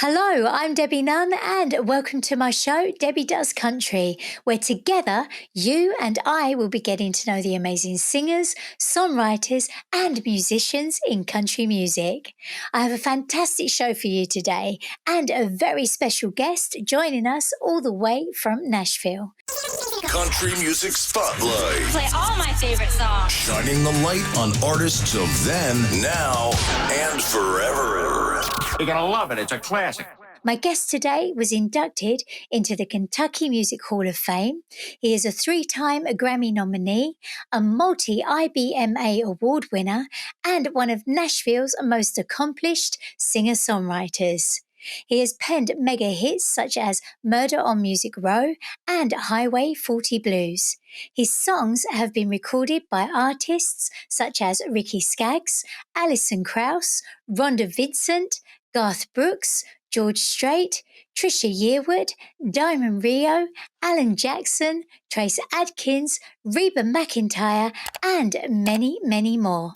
Hello, I'm Debbie Nunn, and welcome to my show, Debbie Does Country, where together you and I will be getting to know the amazing singers, songwriters, and musicians in country music. I have a fantastic show for you today, and a very special guest joining us all the way from Nashville. Country Music Spotlight. Play all my favorite songs. Shining the light on artists of then, now, and forever. You're going to love it. It's a classic. My guest today was inducted into the Kentucky Music Hall of Fame. He is a 3-time Grammy nominee, a multi-IBMA award winner, and one of Nashville's most accomplished singer-songwriters. He has penned mega hits such as Murder on Music Row and Highway 40 Blues. His songs have been recorded by artists such as Ricky Skaggs, Alison Krauss, Rhonda Vincent, Garth Brooks, George Strait, Trisha Yearwood, Diamond Rio, Alan Jackson, Trace Adkins, Reba McEntire, and many, many more.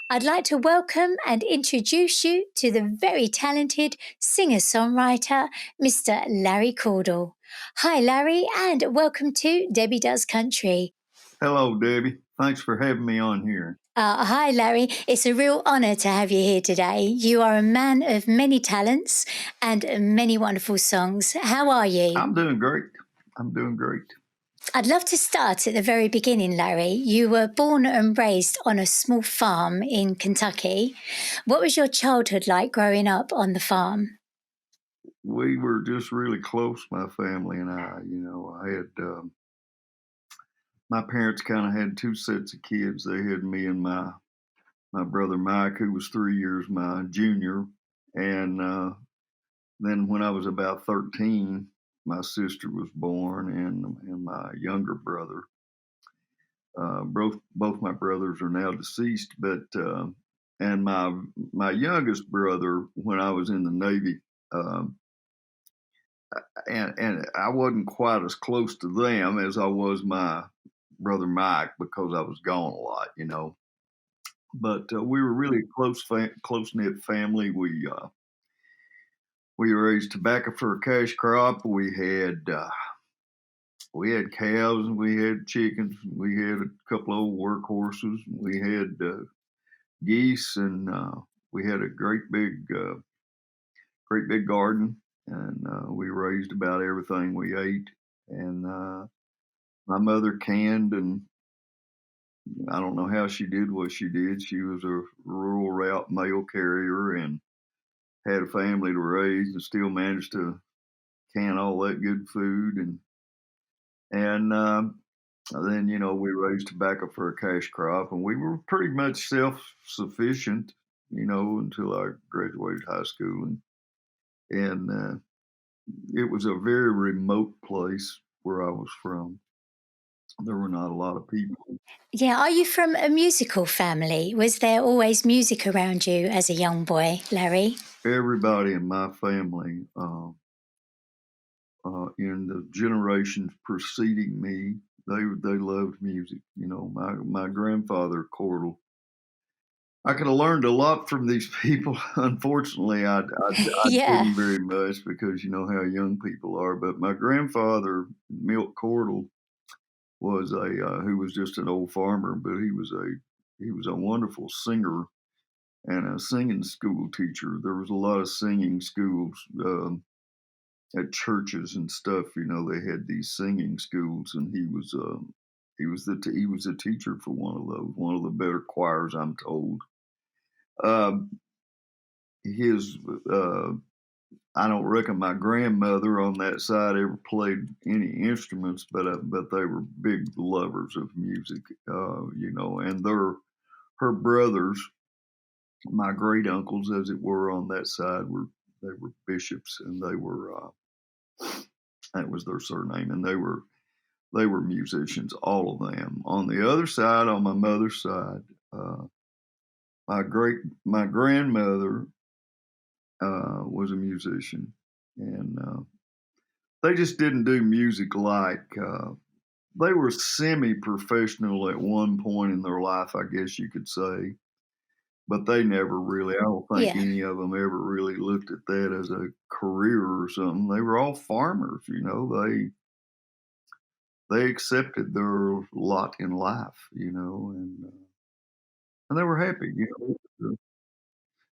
I'd like to welcome and introduce you to the very talented singer-songwriter, Mr. Larry Cordle. Hi, Larry, and welcome to Debbie Does Country. Hello, Debbie. Thanks for having me on here. Hi, Larry. It's a real honour to have you here today. You are a man of many talents and many wonderful songs. How are you? I'm doing great. I'd love to start at the very beginning, Larry. You were born and raised on a small farm in Kentucky. What was your childhood like growing up on the farm? We were just really close, my family and I. I had my parents kind of had two sets of kids. They had me and my brother Mike, who was 3 years my junior, and then when I was about 13, my sister was born, and my younger brother. Both my brothers are now deceased, but and my youngest brother, when I was in the Navy, and I wasn't quite as close to them as I was my brother Mike because I was gone a lot, But we were really a close-knit family. We raised tobacco for a cash crop. We had cows and we had chickens. We had a couple of old workhorses. We had geese, and we had a great big garden. And we raised about everything we ate. And my mother canned, and I don't know how she did what she did. She was a rural route mail carrier and had a family to raise, and still managed to can all that good food. And then, we raised tobacco for a cash crop, and we were pretty much self-sufficient, until I graduated high school. And it was a very remote place where I was from. There were not a lot of people. Yeah, are you from a musical family? Was there always music around you as a young boy, Larry? Everybody in my family, in the generations preceding me, they loved music. My grandfather Cordle. I could have learned a lot from these people. Unfortunately, I Yeah. didn't very much, because you know how young people are. But my grandfather, Milt Cordle, was who was just an old farmer, but he was a wonderful singer and a singing school teacher. There was a lot of singing schools at churches and stuff. They had these singing schools, and he was a teacher for one of those, one of the better choirs, I'm told. I don't reckon my grandmother on that side ever played any instruments, but they were big lovers of music, and her brothers, my great uncles, as it were, on that side they were bishops, and they were that was their surname, and they were musicians, all of them. On the other side, on my mother's side, my grandmother was a musician, and they just didn't do music like they were semi-professional at one point in their life, I guess you could say. but they never really, I don't think Yeah. any of them ever really looked at that as a career or something. They were all farmers, they accepted their lot in life, and they were happy.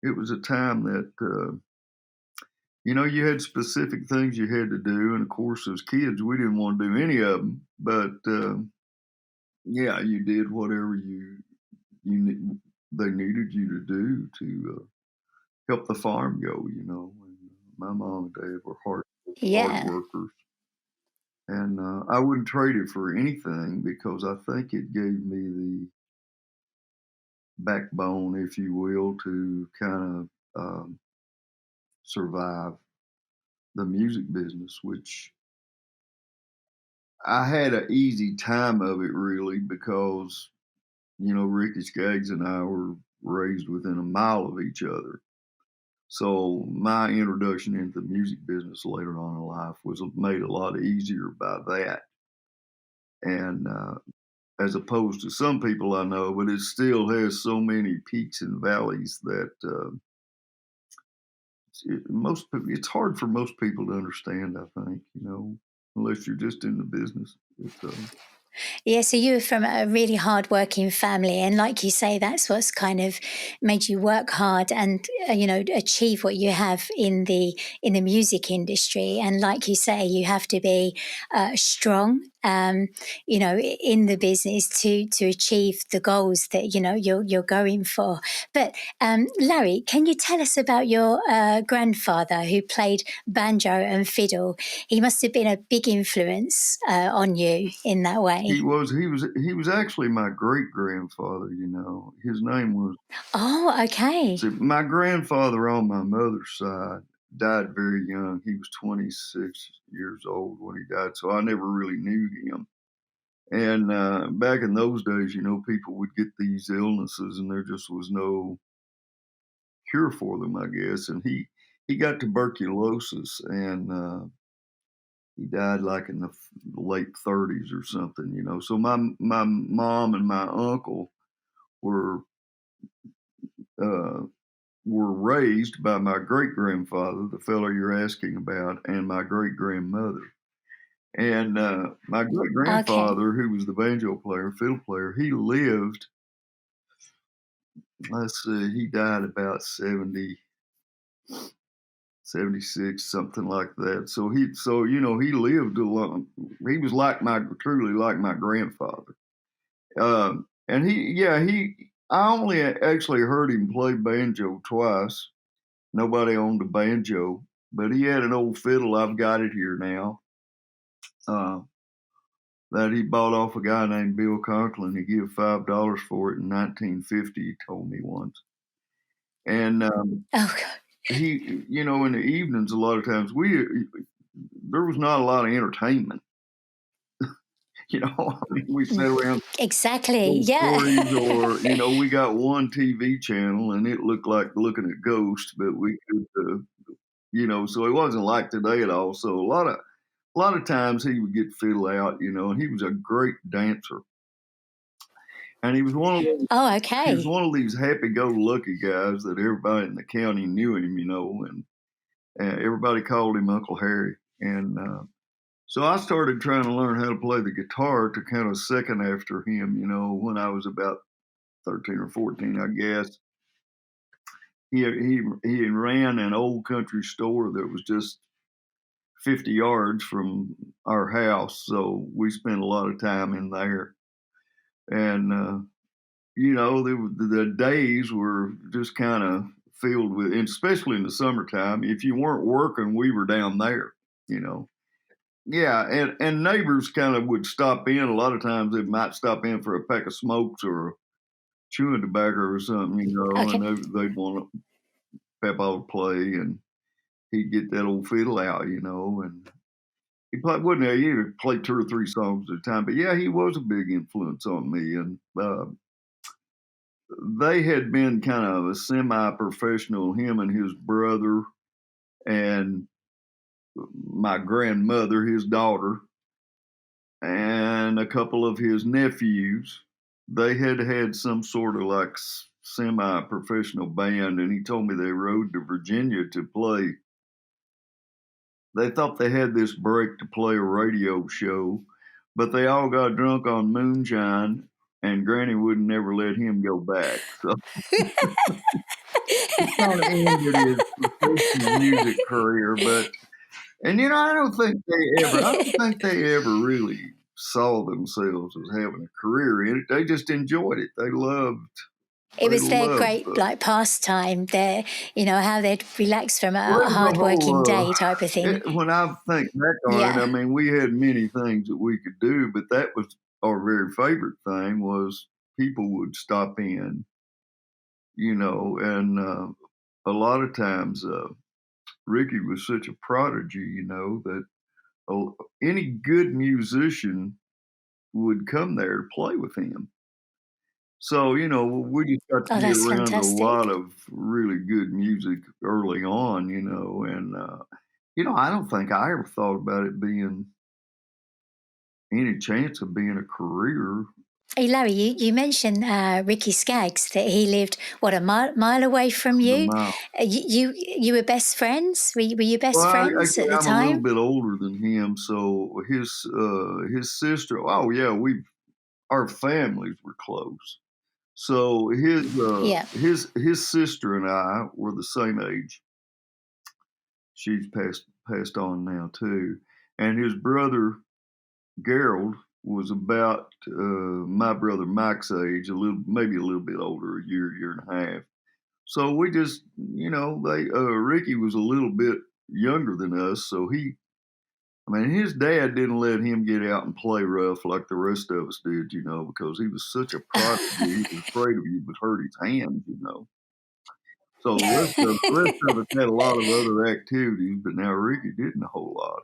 It was a time that, you had specific things you had to do, and of course, as kids, we didn't want to do any of them. But yeah, you did whatever they needed you to do to help the farm go. And my mom and dad were hard Yeah. workers, and I wouldn't trade it for anything because I think it gave me the backbone, if you will, to kind of survive the music business, which I had an easy time of it really because, Ricky Skaggs and I were raised within a mile of each other. So my introduction into the music business later on in life was made a lot easier by that. And as opposed to some people I know, but it still has so many peaks and valleys that it's hard for most people to understand, I think, unless you're just in the business. Yeah, so you were from a really hard-working family, and like you say, that's what's kind of made you work hard and achieve what you have in the music industry. And like you say, you have to be strong, in the business to achieve the goals that you're going for. But Larry, can you tell us about your grandfather who played banjo and fiddle? He must have been a big influence on you in that way. He was actually my great grandfather. His name was. Oh, okay. See, my grandfather on my mother's side died very young. He was 26 years old when he died, so I never really knew him. And back in those days, people would get these illnesses, and there just was no cure for them, I guess. And he got tuberculosis, and he died like in the late 30s or something. So my mom and my uncle were uh, were raised by my great grandfather, the fellow you're asking about, and my great grandmother. And my great Okay. grandfather, who was the banjo player, fiddle player, he lived. Let's see, he died about 70, 76, something like that. So he lived a long. He was truly like my grandfather. And I only actually heard him play banjo twice. Nobody owned a banjo, but he had an old fiddle. I've got it here now. That he bought off a guy named Bill Conklin. He gave $5 for it in 1950. He told me once. And Oh, he, in the evenings, a lot of times there was not a lot of entertainment. We sat around exactly. Yeah. stories, or we got one TV channel, and it looked like looking at ghosts, but we could, so it wasn't like today at all. So a lot of times he would get fiddle out, and he was a great dancer. And he was Oh, he was okay. one of these happy-go-lucky guys that everybody in the county knew him, and everybody called him Uncle Harry. And so I started trying to learn how to play the guitar to kind of second after him, when I was about 13 or 14, I guess. He ran an old country store that was just 50 yards from our house, so we spent a lot of time in there. And the days were just kind of filled with, and especially in the summertime, if you weren't working, we were down there. Yeah, and neighbors kind of would stop in. A lot of times they might stop in for a pack of smokes or chewing tobacco or something, Okay. and they'd want to Peppa would play, and he'd get that old fiddle out, and he wouldn't he would play 2 or 3 songs at a time. But yeah, he was a big influence on me, and they had been kind of a semi-professional, him and his brother and my grandmother, his daughter, and a couple of his nephews. They had had some sort of like semi-professional band, and he told me they rode to Virginia to play. They thought they had this break to play a radio show, but they all got drunk on moonshine, and Granny wouldn't never let him go back. So he kind of ended his professional music career. But I don't think they ever really saw themselves as having a career in it. They just enjoyed it. They loved. It was their great pastime, their how they'd relax from a hard working day type of thing. When I think back on it, I mean, we had many things that we could do, but that was our very favorite thing was people would stop in, and a lot of times Ricky was such a prodigy, that any good musician would come there to play with him. So, we just got to be around fantastic. A lot of really good music early on, and, I don't think I ever thought about it being any chance of being a career. Hey, Larry, you mentioned Ricky Skaggs, that he lived, a mile away from you? You were best friends? Were you best friends at the time? I'm a little bit older than him, so his sister, our families were close. So his sister and I were the same age. She's passed on now too, and his brother Gerald was about my brother Mike's age, maybe a little bit older, a year and a half. So we just, Ricky was a little bit younger than us, so his dad didn't let him get out and play rough like the rest of us did, because he was such a prodigy. He was afraid of you would hurt his hands, So the rest of us had a lot of other activities, but now Ricky didn't a whole lot.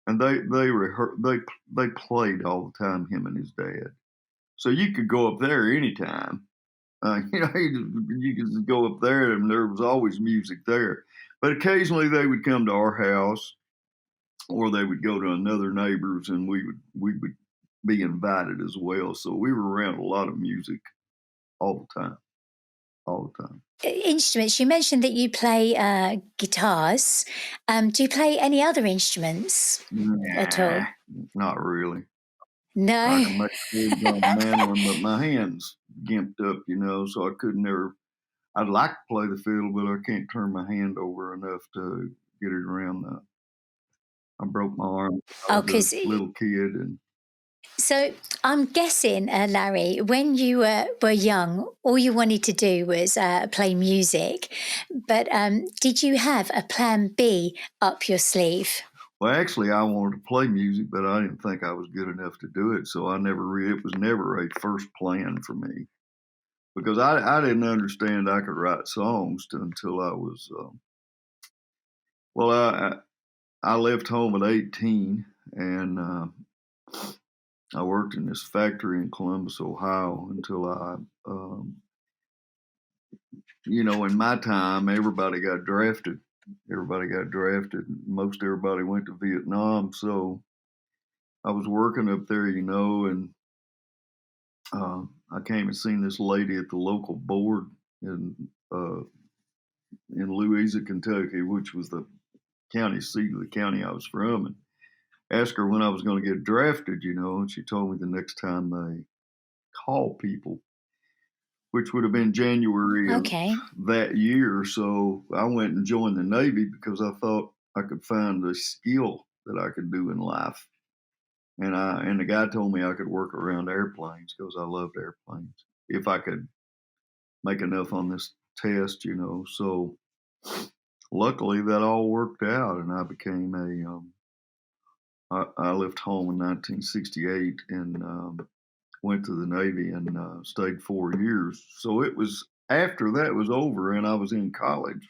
And they played all the time, him and his dad. So you could go up there anytime. You could go up there, and there was always music there. But occasionally they would come to our house, or they would go to another neighbor's, and we would be invited as well. So we were around a lot of music all the time. Instruments. You mentioned that you play guitars. Do you play any other instruments at all? Not really. No. I can make chords on the mandolin, but my hands gimped up, so I could never. I'd like to play the fiddle, but I can't turn my hand over enough to get it around I broke my arm. I was a little kid, and so I'm guessing, Larry, when you were young, all you wanted to do was play music. But did you have a plan B up your sleeve? Well, actually, I wanted to play music, but I didn't think I was good enough to do it. So it was never a first plan for me, because I didn't understand I could write songs until I was, I left home at 18, and I worked in this factory in Columbus, Ohio, until in my time, everybody got drafted. Most everybody went to Vietnam. So I was working up there, and I came and seen this lady at the local board in Louisa, Kentucky, which was the county seat of the county I was from, and asked her when I was going to get drafted, and she told me the next time they call people, which would have been January of that year. So I went and joined the Navy because I thought I could find a skill that I could do in life. And the guy told me I could work around airplanes because I loved airplanes if I could make enough on this test, So luckily that all worked out, and I became I left home in 1968 and went to the Navy and stayed 4 years. So it was after that was over and I was in college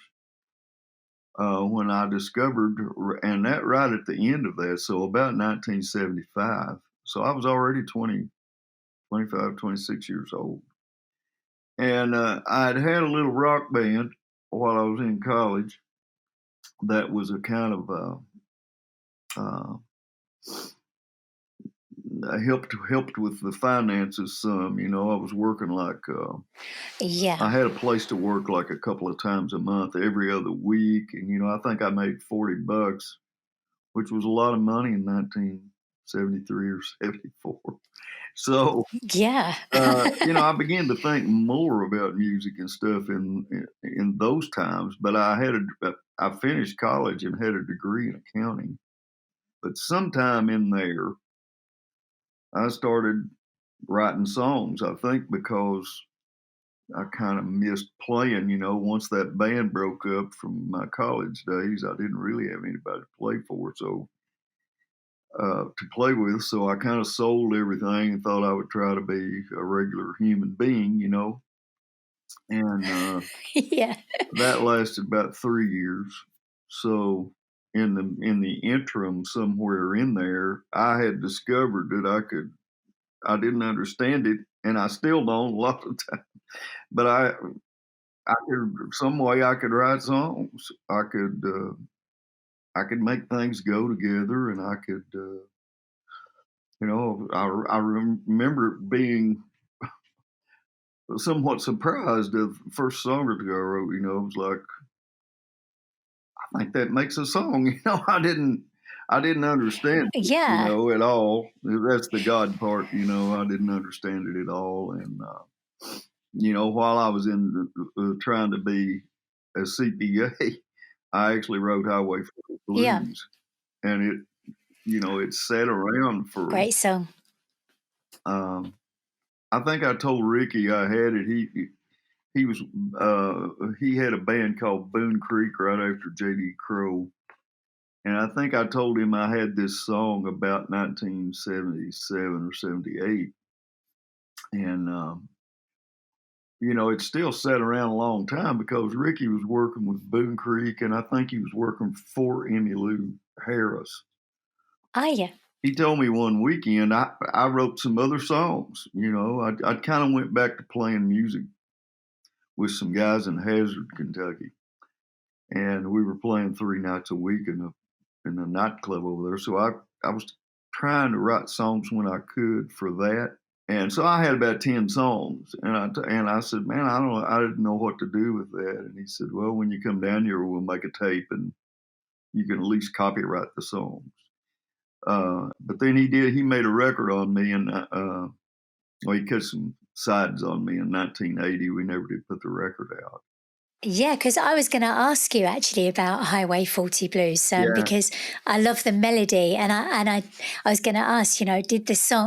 when I discovered, and that right at the end of that, so about 1975. So I was already 25, 26 years old. And I'd had a little rock band while I was in college that was a kind of helped with the finances some. You know, I was working like Yeah. I had a place to work like a couple of times a month, every other week, and you know, I think I made $40, which was a lot of money in 1973 or 74. So, Yeah. you know, I began to think more about music and stuff in those times. But I finished college and had a degree in accounting. But sometime in there, I started writing songs. I think because I kind of missed playing. You know, once that band broke up from my college days, I didn't really have anybody to play for. So to play with. So I kind of sold everything and thought I would try to be a regular human being, you know. And Yeah. that lasted about 3 years. So in the interim, somewhere in there, I had discovered that I didn't understand it, and I still don't a lot of time. But I could some way I could write songs. I could make things go together, and I could. You know, I remember being somewhat surprised at the first song that I wrote. You know, it was like, I think that makes a song. You know, I didn't understand it, you Yeah. know, at all. That's the God part. You know, I didn't understand it at all. And you know, while I was in trying to be a CPA, I actually wrote Highway 40 Yeah. Blues, and you know, it sat around for. Great song. I think I told Ricky I had it. He was he had a band called Boone Creek right after J.D. Crowe, and I think I told him I had this song about 1977 or 78, and you know, it still sat around a long time because Ricky was working with Boone Creek, and I think he was working for Emmylou Harris. Ah, yeah. He told me one weekend I wrote some other songs. You know, I kind of went back to playing music with some guys in Hazard, Kentucky, and we were playing 3 nights a week in a nightclub over there. So I was trying to write songs when I could for that, and so I had about 10 songs, and I said, man, I didn't know what to do with that, and he said, well, when you come down here, we'll make a tape, and you can at least copyright the songs. But then he made a record on me, and well, he cut some sides on me in 1980. We never did put the record out. Yeah, because I was going to ask you actually about Highway 40 Blues, Yeah. because I love the melody, and I was going to ask, you know,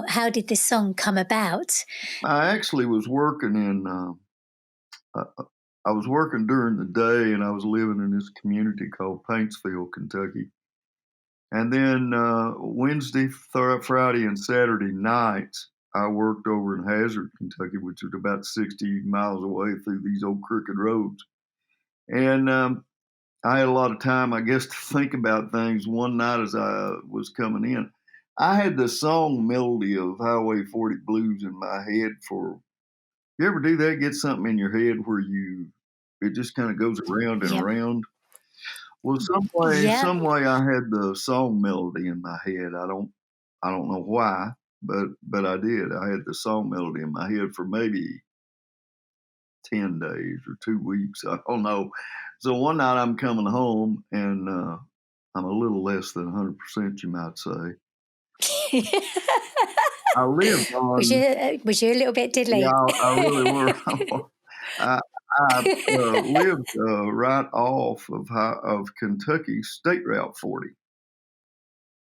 how did this song come about? I actually was working I was working during the day, and I was living in this community called Paintsville, Kentucky. And then Wednesday, Friday, and Saturday nights, I worked over in Hazard, Kentucky, which is about 60 miles away through these old crooked roads. And I had a lot of time, I guess, to think about things. One night as I was coming in, I had the song melody of Highway 40 Blues in my head for. You ever do that? Get something in your head where it just kind of goes around and Yep. around. Well, Yep. some way I had the song melody in my head. I don't know why, but I did. I had the song melody in my head for maybe 10 days or 2 weeks. I don't know. So one night I'm coming home, and I'm a little less than 100%, you might say. I lived on. Was you a little bit diddly? Yeah, I really were. I lived right off of Kentucky State Route 40.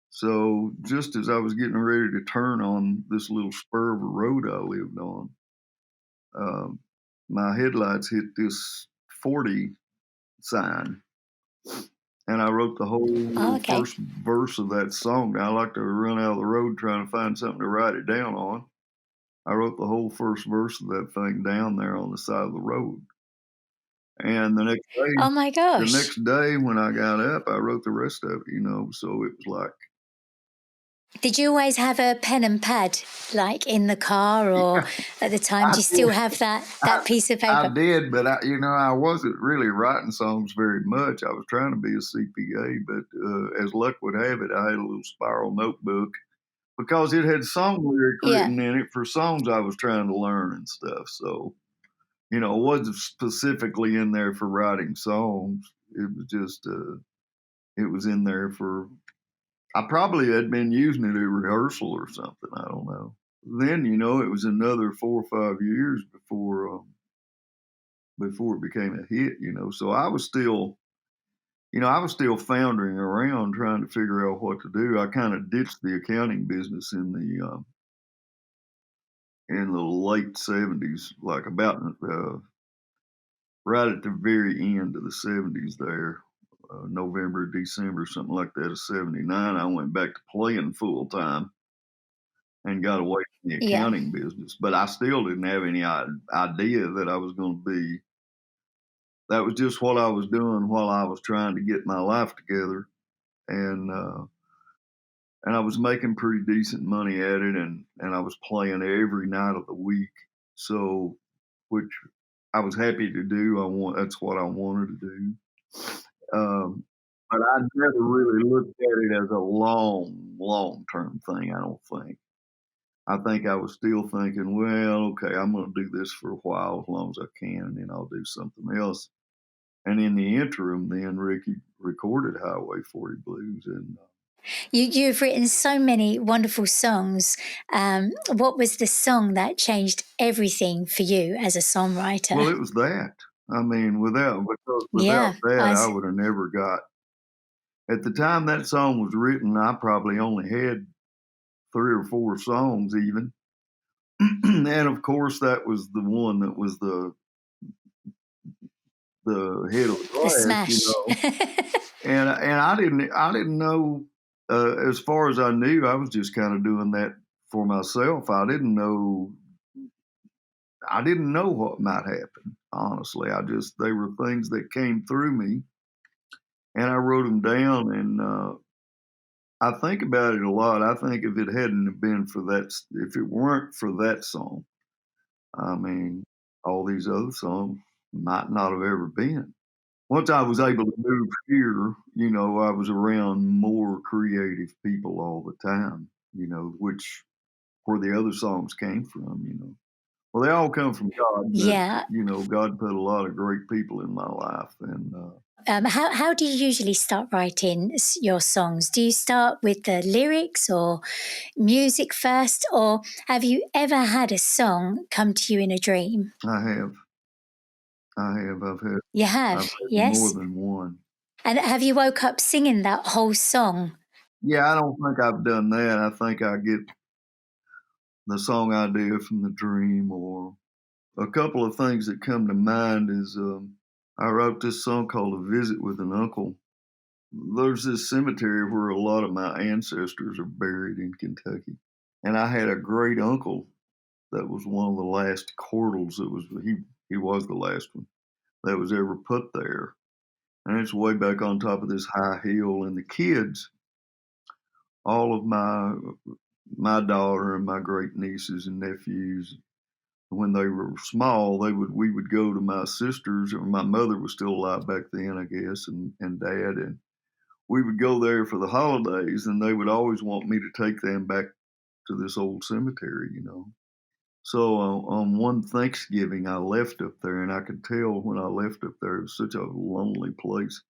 So just as I was getting ready to turn on this little spur of a road I lived on, my headlights hit this 40 sign, and I wrote the whole first verse of that song. Now, I like to run out of the road trying to find something to write it down on. I wrote the whole first verse of that thing down there on the side of the road. And the next day, Oh my gosh. the next day when I got up, I wrote the rest of it, you know. So it was like. Did you always have a pen and pad, like in the car, or at the time? Do you still have that piece of paper? I did, but I wasn't really writing songs very much. I was trying to be a CPA, but as luck would have it, I had a little spiral notebook because it had song lyric Yeah. written in it for songs I was trying to learn and stuff. So, it wasn't specifically in there for writing songs. It was just, it was in there for, I probably had been using it at rehearsal or something. I don't know. Then, it was another 4 or 5 years before it became a hit, So I was still, floundering around trying to figure out what to do. I kind of ditched the accounting business in the late 70s, like about right at the very end of the 70s there, November, December, something like that of 79. I went back to playing full time and got away from the Yeah. accounting business. But I still didn't have any idea that I was going to be. That was just what I was doing while I was trying to get my life together, and I was making pretty decent money at it, and I was playing every night of the week. So, which I was happy to do. That's what I wanted to do. But I never really looked at it as a long-term thing, I don't think. I think I was still thinking, well, okay, I'm going to do this for a while as long as I can, and then I'll do something else. And in the interim, then Ricky recorded Highway 40 Blues, and You've written so many wonderful songs. What was the song that changed everything for you as a songwriter? well, it was that. I mean, without Yeah, that, I would have never got. At the time that song was written, I probably only had 3 or 4 songs, even. And of course, that was the one that was the head of the the class, smash. And I didn't know. As far as I knew, I was just kind of doing that for myself. I didn't know what might happen. Honestly, they were things that came through me, and I wrote them down. And I think about it a lot. I think if it hadn't been for that, if it weren't for that song, I mean, all these other songs might not have ever been. Once I was able to move here, I was around more creative people all the time, which where the other songs came from. Well, they all come from God, but Yeah. God put a lot of great people in my life, and How do you usually start writing your songs? Do you start with the lyrics or music first, or have you ever had a song come to you in a dream? I have. I've had You I've have, had more yes. than one. And have you woke up singing that whole song? Yeah, I don't think I've done that. I think I get the song idea from the dream, or a couple of things that come to mind is I wrote this song called "A Visit with an Uncle." There's this cemetery where a lot of my ancestors are buried in Kentucky, and I had a great uncle that was one of the last Cordles. He was the last one that was ever put there, and it's way back on top of this high hill. And the kids, all of my daughter and my great nieces and nephews, when they were small, we would go to my sisters, or my mother was still alive back then, I guess, and dad, and we would go there for the holidays, and they would always want me to take them back to this old cemetery. So on one Thanksgiving, I left up there, and I could tell when I left up there, it was such a lonely place.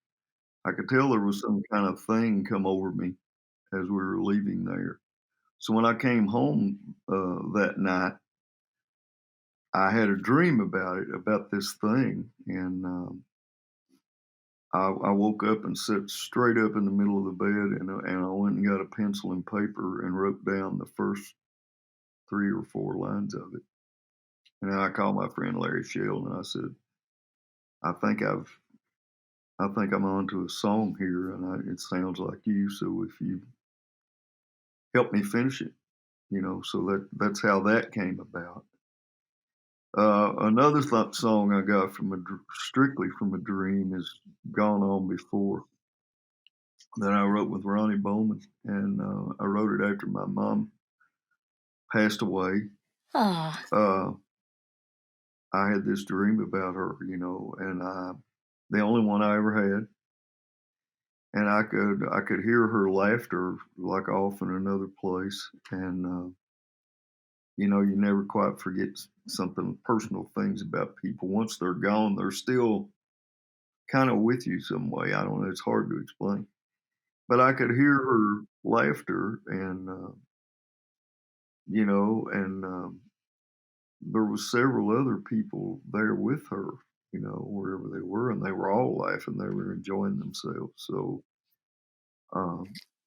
I could tell there was some kind of thing come over me as we were leaving there. So when I came home that night, I had a dream about it, about this thing, and I woke up and sat straight up in the middle of the bed, and I went and got a pencil and paper and wrote down the first 3 or 4 lines of it. And then I called my friend Larry Shell, and I said, "I think I'm onto a song here, and it sounds like you. So if you help me finish it, So that's how that came about. Another song I got strictly from a dream is "Gone On Before," that I wrote with Ronnie Bowman, and I wrote it after my mom passed away. Oh, Uh, I had this dream about her, and the only one I ever had. and I could hear her laughter like off in another place, and you know, you never quite forget something personal things about people. Once they're gone, they're still kind of with you some way. I don't know. It's hard to explain, but I could hear her laughter, and you know, and there was several other people there with her, you know, wherever they were, and they were all laughing. They were enjoying themselves. So, um,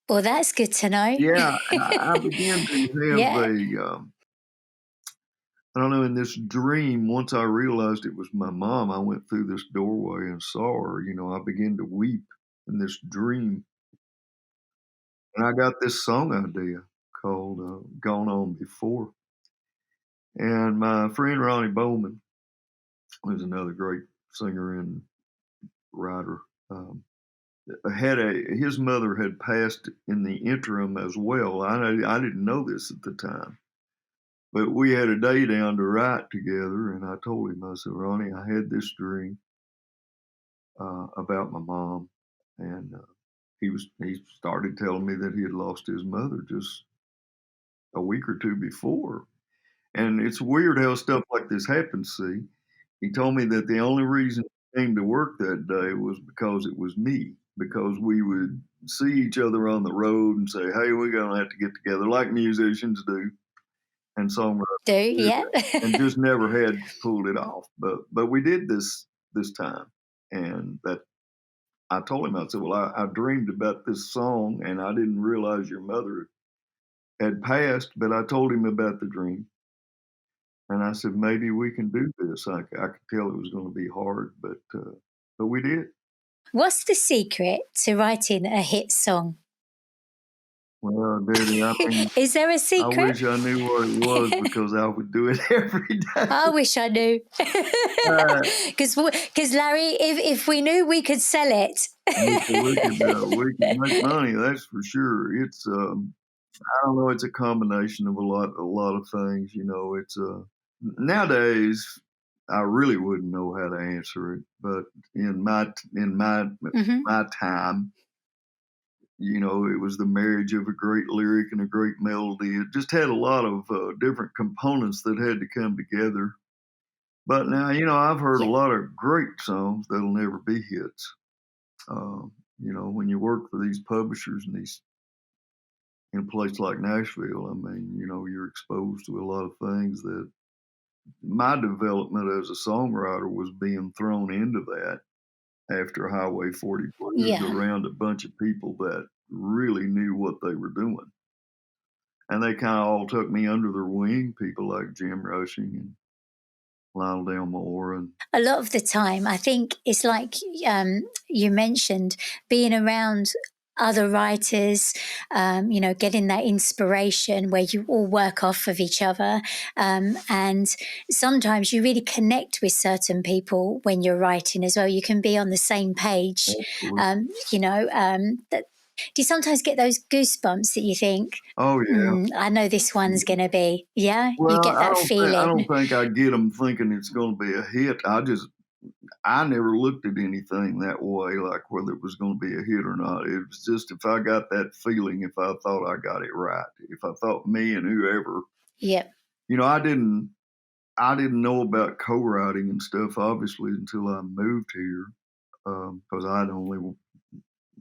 Well, that's good to know. yeah, I began to have Yeah. I don't know, in this dream, once I realized it was my mom, I went through this doorway and saw her. You know, I began to weep in this dream. And I got this song idea called Gone On Before. And my friend Ronnie Bowman, who's another great singer and writer, his mother had passed in the interim as well. I didn't know this at the time. But we had a day down to write together, and I told him, I said, Ronnie, I had this dream about my mom, and he started telling me that he had lost his mother just a week or two before. And it's weird how stuff like this happens. See, he told me that the only reason he came to work that day was because it was me, because we would see each other on the road and say, "Hey, we're gonna have to get together," like musicians do and songwriters do, Yeah. and just never had pulled it off. But we did this time, and that I told him, I said, "Well, I dreamed about this song, and I didn't realize your mother had passed, but I told him about the dream." And I said, maybe we can do this. I could tell it was going to be hard, but we did. What's the secret to writing a hit song? Well, Daddy, I mean, Is there a I secret? wish I knew what it was because I would do it every day. I wish I knew. Because Larry, if we knew, we could sell it. we could make money. That's for sure. It's I don't know. It's a combination of a lot of things. You know, it's nowadays I really wouldn't know how to answer it, but in my Mhm. my time, you know, it was the marriage of a great lyric and a great melody. It just had a lot of different components that had to come together. But now, you know, I've heard a lot of great songs that'll never be hits. You know, when you work for these publishers and these in a place like Nashville, I mean, you know, you're exposed to a lot of things that my development as a songwriter was being thrown into that after Highway 40 Blues Yeah. around a bunch of people that really knew what they were doing. And they kind of all took me under their wing, people like Jim Rushing and Lionel Delmore. And A lot of the time, I think it's like you mentioned, being around other writers, you know, getting that inspiration where you all work off of each other. And sometimes you really connect with certain people when you're writing as well. You can be on the same page, you know. Do you sometimes get those goosebumps that you think, oh yeah, I know this one's going to be, yeah? well, You get that I feeling. don't think I get them thinking it's going to be a hit. I never looked at anything that way, like whether it was going to be a hit or not. It was just if I got that feeling, if I thought I got it right, if I thought me and whoever, Yep. you know, I didn't know about co-writing and stuff obviously until I moved here, because I'd only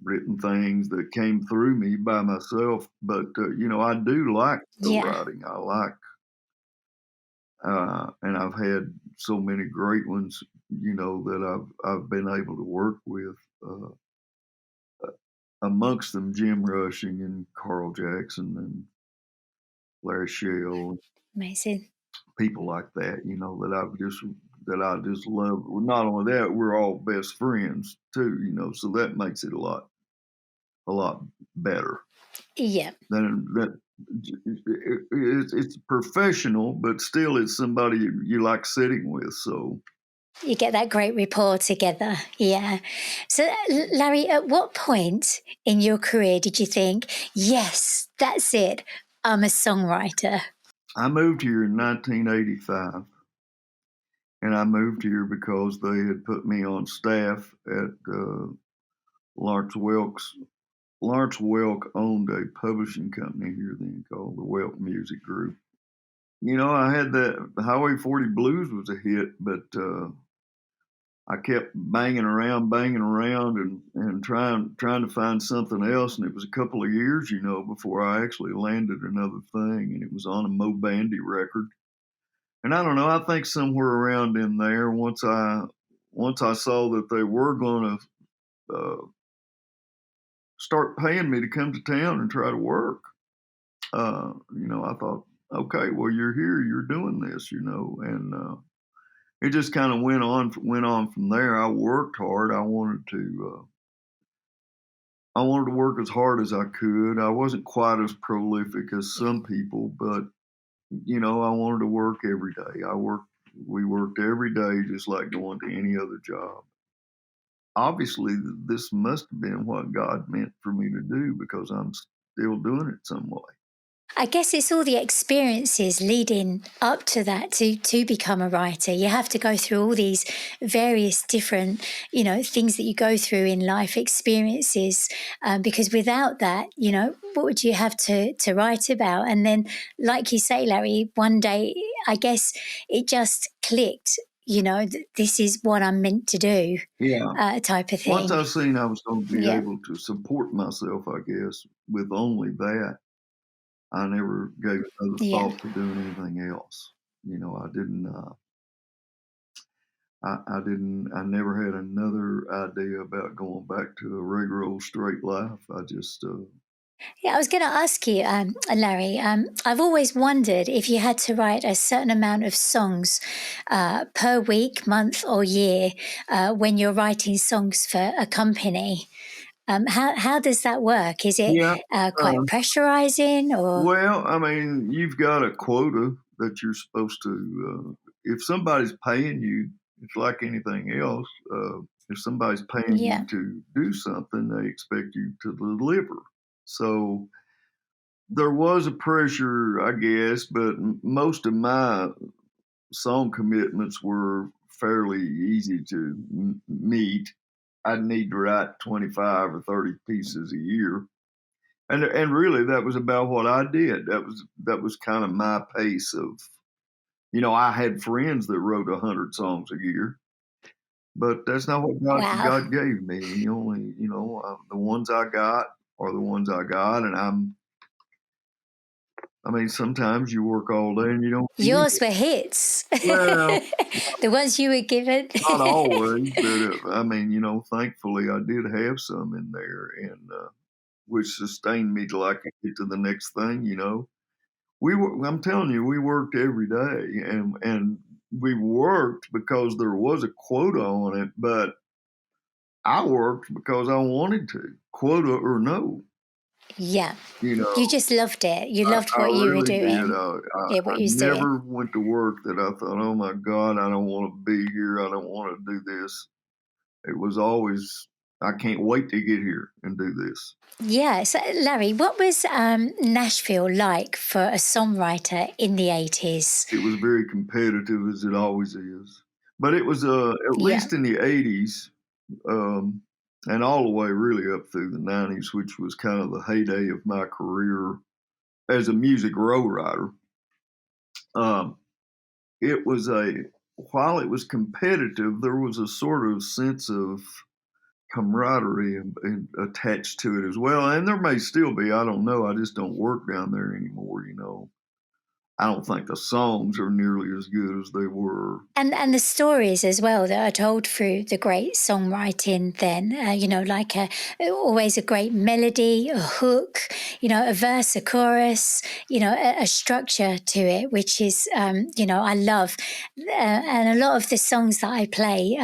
written things that came through me by myself. But you know, I do like co-writing. I like, and I've had so many great ones, you know, that I've been able to work with. Amongst them, Jim Rushing and Carl Jackson and Larry Shell, Amazing. people like that, you know, that I just love. Well, not only that, we're all best friends too, you know, so that makes it a lot better. Yeah. It's professional, but still it's somebody you like sitting with. So You get that great rapport together. Yeah. So, Larry, at what point in your career did you think, yes, that's it, I'm a songwriter? I moved here in 1985, and I moved here because they had put me on staff at Lawrence Welk owned a publishing company here then called the Welk Music Group. You know, I had that Highway 40 Blues was a hit, but I kept banging around and trying to find something else. And it was a couple of years, you know, before I actually landed another thing. And it was on a Mo Bandy record. And I don't know, I think somewhere around in there, once I saw that they were going to start paying me to come to town and try to work, you know, I thought, okay, well, you're here, you're doing this, you know, and it just kind of went on from there. I worked hard. I wanted to work as hard as I could. I wasn't quite as prolific as some people, but you know, I wanted to work every day. We worked every day just like going to any other job. Obviously, this must have been what God meant for me to do because I'm still doing it some way. I guess it's all the experiences leading up to that to become a writer. You have to go through all these various different, you know, things that you go through in life, experiences, because without that, you know, what would you have to write about? And then, like you say, Larry, one day, I guess it just clicked, you know, this is what I'm meant to do, type of thing. Once I seen I was going to be able to support myself, I guess, with only that, I never gave another thought to doing anything else. You know, I didn't, I never had another idea about going back to a regular old straight life. I just, I was going to ask you, Larry, I've always wondered if you had to write a certain amount of songs per week, month, or year when you're writing songs for a company. How does that work? Is it quite pressurizing? Or well, I mean, you've got a quota that you're supposed to. If somebody's paying you, it's like anything else. If somebody's paying you to do something, they expect you to deliver. So there was a pressure, I guess, but most of my song commitments were fairly easy to meet. I'd need to write 25 or 30 pieces a year. And really that was about what I did. That was kind of my pace of, you know, I had friends that wrote 100 songs a year, but that's not what God gave me. He only, you know, the ones I got are the ones I got. And I mean, sometimes you work all day and you don't. Yours were hits. Well, the ones you were given. Not always, but I mean, you know, thankfully I did have some in there, and which sustained me till I could get to the next thing. You know, I'm telling you, we worked every day, and we worked because there was a quota on it, but I worked because I wanted to, quota or no. Yeah. You know, you just loved it. You loved what you were doing. I never went to work that I thought, oh my God, I don't want to be here. I don't want to do this. It was always, I can't wait to get here and do this. Yeah. So, Larry, what was Nashville like for a songwriter in the 80s? It was very competitive, as it always is. But it was, at least in the 80s, and all the way really up through the 90s, which was kind of the heyday of my career as a music road writer. It was while it was competitive, there was a sort of sense of camaraderie and attached to it as well. And there may still be, I don't know. I just don't work down there anymore, you know. I don't think the songs are nearly as good as they were. And the stories as well that are told through the great songwriting then, you know, like always a great melody, a hook, you know, a verse, a chorus, you know, a structure to it, which is, you know, I love. And a lot of the songs that I play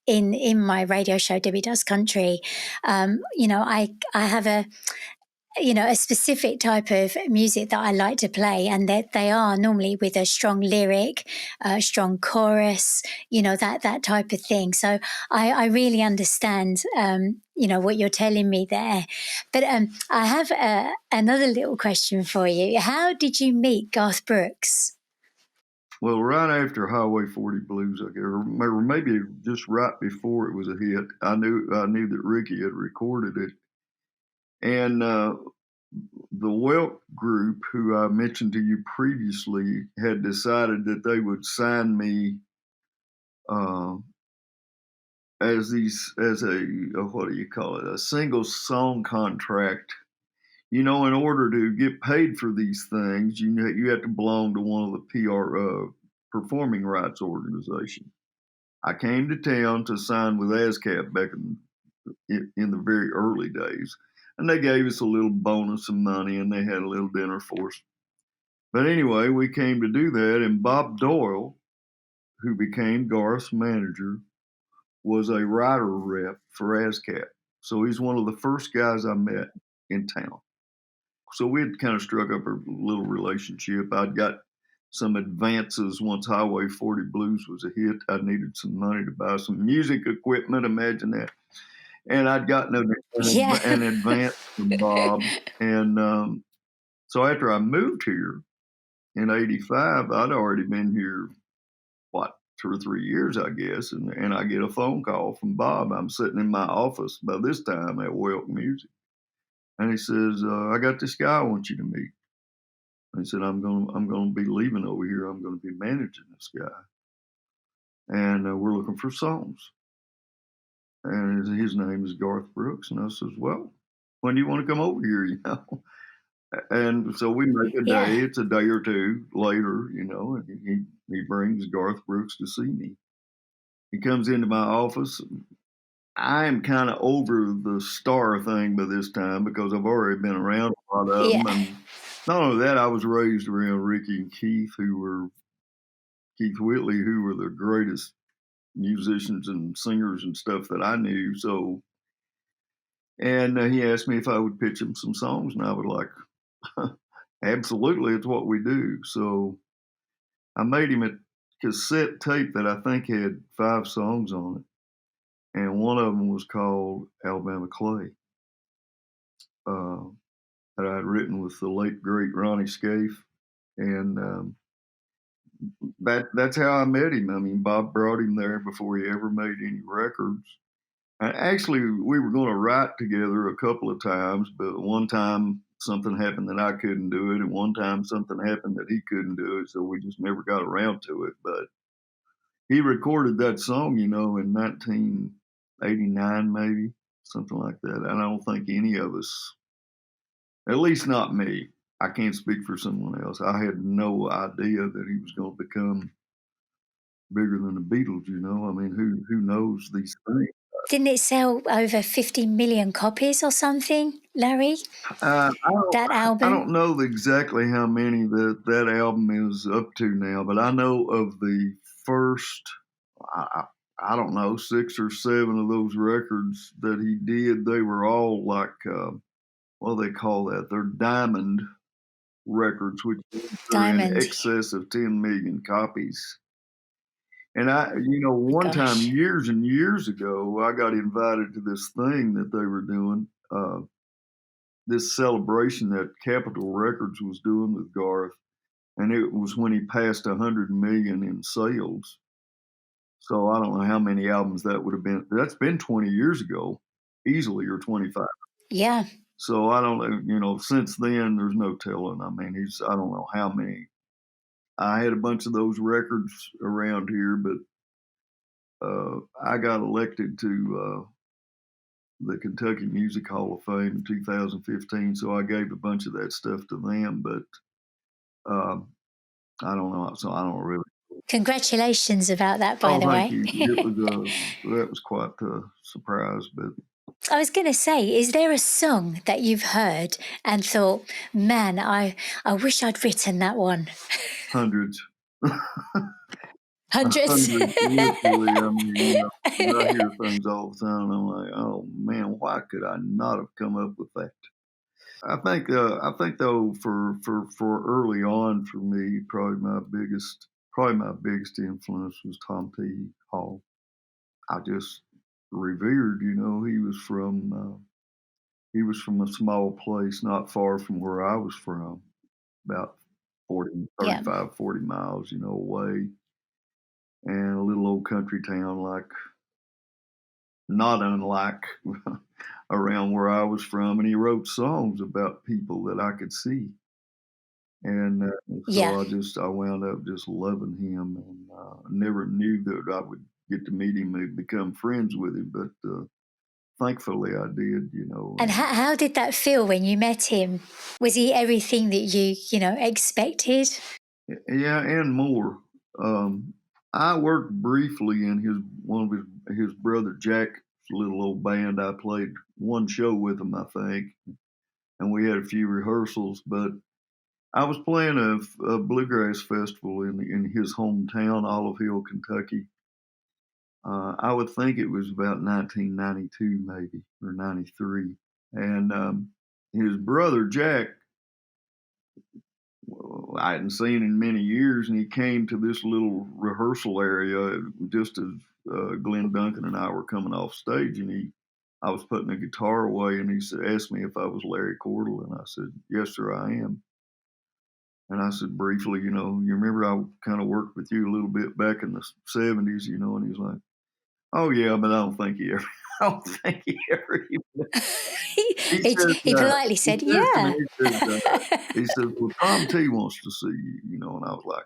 in my radio show, Debbie Does Country, you know, I have a specific type of music that I like to play, and that they are normally with a strong lyric, a strong chorus, you know, that type of thing. So I really understand, you know, what you're telling me there. But I have another little question for you. How did you meet Garth Brooks? Well, right after Highway 40 Blues, I guess, or maybe just right before it was a hit, I knew that Ricky had recorded it, and the Welk group, who I mentioned to you previously, had decided that they would sign me as a what do you call it, a single song contract. In order to get paid for these things, you have to belong to one of the performing rights organization. I came to town to sign with ASCAP back in the very early days, and they gave us a little bonus of money, and they had a little dinner for us. But anyway, we came to do that, and Bob Doyle, who became Garth's manager, was a writer rep for ASCAP. So he's one of the first guys I met in town. So we had kind of struck up a little relationship. I'd got some advances once Highway 40 Blues was a hit. I needed some money to buy some music equipment, imagine that. And I'd gotten an advance from Bob. And so after I moved here in 85, I'd already been here, 2 or 3 years, I guess. And I get a phone call from Bob. I'm sitting in my office by this time at Welk Music. And he says, I got this guy I want you to meet. And he said, I'm going to be leaving over here. I'm going to be managing this guy. And we're looking for songs. And his name is Garth Brooks. And I says, well, when do you want to come over here, And so we make a day. It's a day or two later, and he brings Garth Brooks to see me. He comes into my office. I am kind of over the star thing by this time because I've already been around a lot of them. And not only that, I was raised around Ricky and Keith Whitley, who were the greatest musicians and singers and stuff that I knew. So, and he asked me if I would pitch him some songs, and I was like, absolutely, it's what we do. So I made him a cassette tape that I think had 5 songs on it. And one of them was called Alabama Clay, that I had written with the late, great Ronnie Scaife. And that's how I met him. I mean, Bob brought him there before he ever made any records. And actually, we were going to write together a couple of times, but one time something happened that I couldn't do it, and one time something happened that he couldn't do it, so we just never got around to it. But he recorded that song, in 1989, maybe, something like that. And I don't think any of us, at least not me, I can't speak for someone else, I had no idea that he was going to become bigger than the Beatles, I mean, who knows these things? Didn't it sell over 50 million copies or something, Larry? That album? I don't know exactly how many that album is up to now, but I know of the first, I don't know, 6 or 7 of those records that he did. They were all like, what do they call that? They're diamond records, which are in excess of 10 million copies. And one time, years and years ago, I got invited to this thing that they were doing, this celebration that Capitol Records was doing with Garth, and it was when he passed 100 million in sales. So I don't know how many albums that would have been. That's been 20 years ago, easily, or 25. Yeah. So I don't know, since then, there's no telling. I mean, I don't know how many. I had a bunch of those records around here, but I got elected to the Kentucky Music Hall of Fame in 2015, so I gave a bunch of that stuff to them, but I don't know, so I don't really. Congratulations about that, by the way. Thank you. That was quite a surprise. But I was going to say, is there a song that you've heard and thought, man, I wish I'd written that one? Hundreds. Hundreds. Literally, I mean, I hear things all the time, and I'm like, oh man, why could I not have come up with that? I think though, for early on for me, probably my biggest influence was Tom T. Hall. I just revered, he was from a small place not far from where I was from, about Yeah. 35, 40 miles, away. And a little old country town not unlike around where I was from. And he wrote songs about people that I could see. And Yeah. so I wound up just loving him, and never knew that I would get to meet him and become friends with him, but thankfully I did. And how did that feel when you met him? Was he everything that you expected? Yeah, and more. I worked briefly in one of his brother Jack's little old band. I played one show with him, I think, and we had a few rehearsals. But I was playing a bluegrass festival in his hometown, Olive Hill, Kentucky. I would think it was about 1992, maybe, or 93. And his brother Jack, I hadn't seen in many years, and he came to this little rehearsal area just as Glenn Duncan and I were coming off stage, and I was putting a guitar away, and he asked me if I was Larry Cordle, and I said, "Yes, sir, I am." And I said briefly, you remember I kind of worked with you a little bit back in the 70s, and he's like, "Oh yeah, but I don't think he ever." I don't think he ever. He politely said, "Yeah." He says, "Well, Tom T wants to see you," and I was like,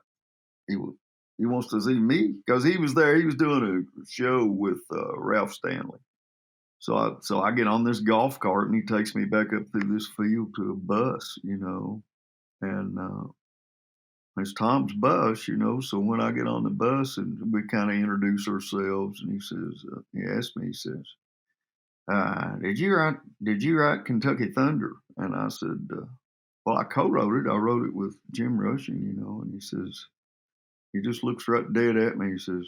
he wants to see me because he was there. He was doing a show with Ralph Stanley. So I get on this golf cart, and he takes me back up through this field to a bus, and it's Tom's bus, So when I get on the bus, and we kind of introduce ourselves, and he says, he asked me, he says, did you write Kentucky Thunder? And I said, well, I co-wrote it. I wrote it with Jim Rushing, and he says, he just looks right dead at me. He says,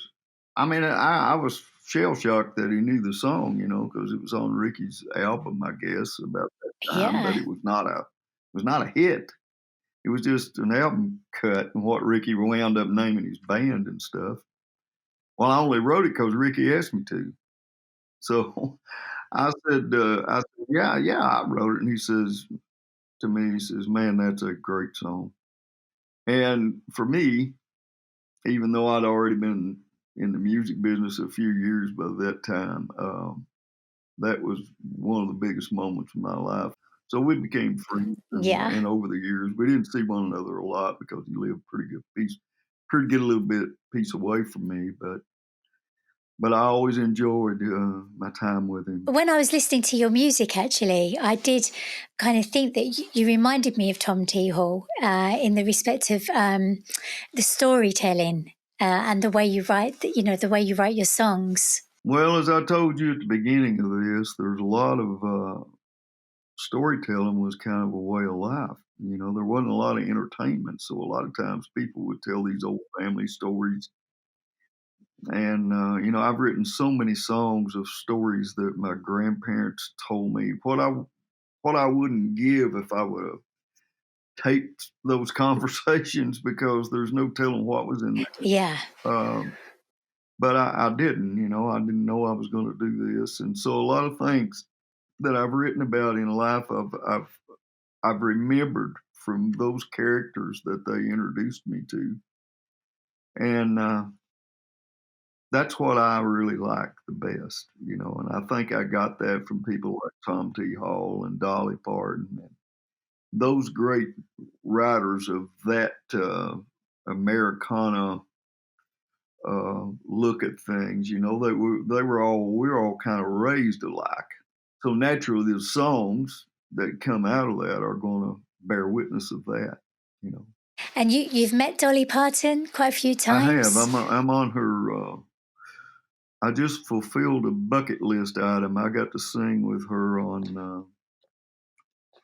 I mean, I was shell-shocked that he knew the song, because it was on Ricky's album, I guess, about that time, Yeah. but it was not a hit. It was just an album cut, and what Ricky wound up naming his band and stuff. Well, I only wrote it because Ricky asked me to. So I said, yeah, I wrote it. And he says to me, he says, man, that's a great song. And for me, even though I'd already been in the music business a few years by that time, that was one of the biggest moments of my life. So we became friends, and over the years, we didn't see one another a lot because he lived pretty good a little bit piece away from me, but I always enjoyed my time with him. When I was listening to your music, actually, I did kind of think that you reminded me of Tom T. Hall in the respect of the storytelling and the way you write, the way you write your songs. Well, as I told you at the beginning of this, there's a lot of storytelling was kind of a way of life. There wasn't a lot of entertainment, so a lot of times people would tell these old family stories. And, I've written so many songs of stories that my grandparents told me what I wouldn't give if I would have taped those conversations, because there's no telling what was in there. Yeah. But I didn't, I didn't know I was going to do this. And so a lot of things that I've written about in life, I've remembered from those characters that they introduced me to. And that's what I really like the best, and I think I got that from people like Tom T. Hall and Dolly Parton and those great writers of that Americana look at things. We were all kind of raised alike. So naturally, the songs that come out of that are going to bear witness of that, And you've met Dolly Parton quite a few times? I have. I'm on her. I just fulfilled a bucket list item. I got to sing with her on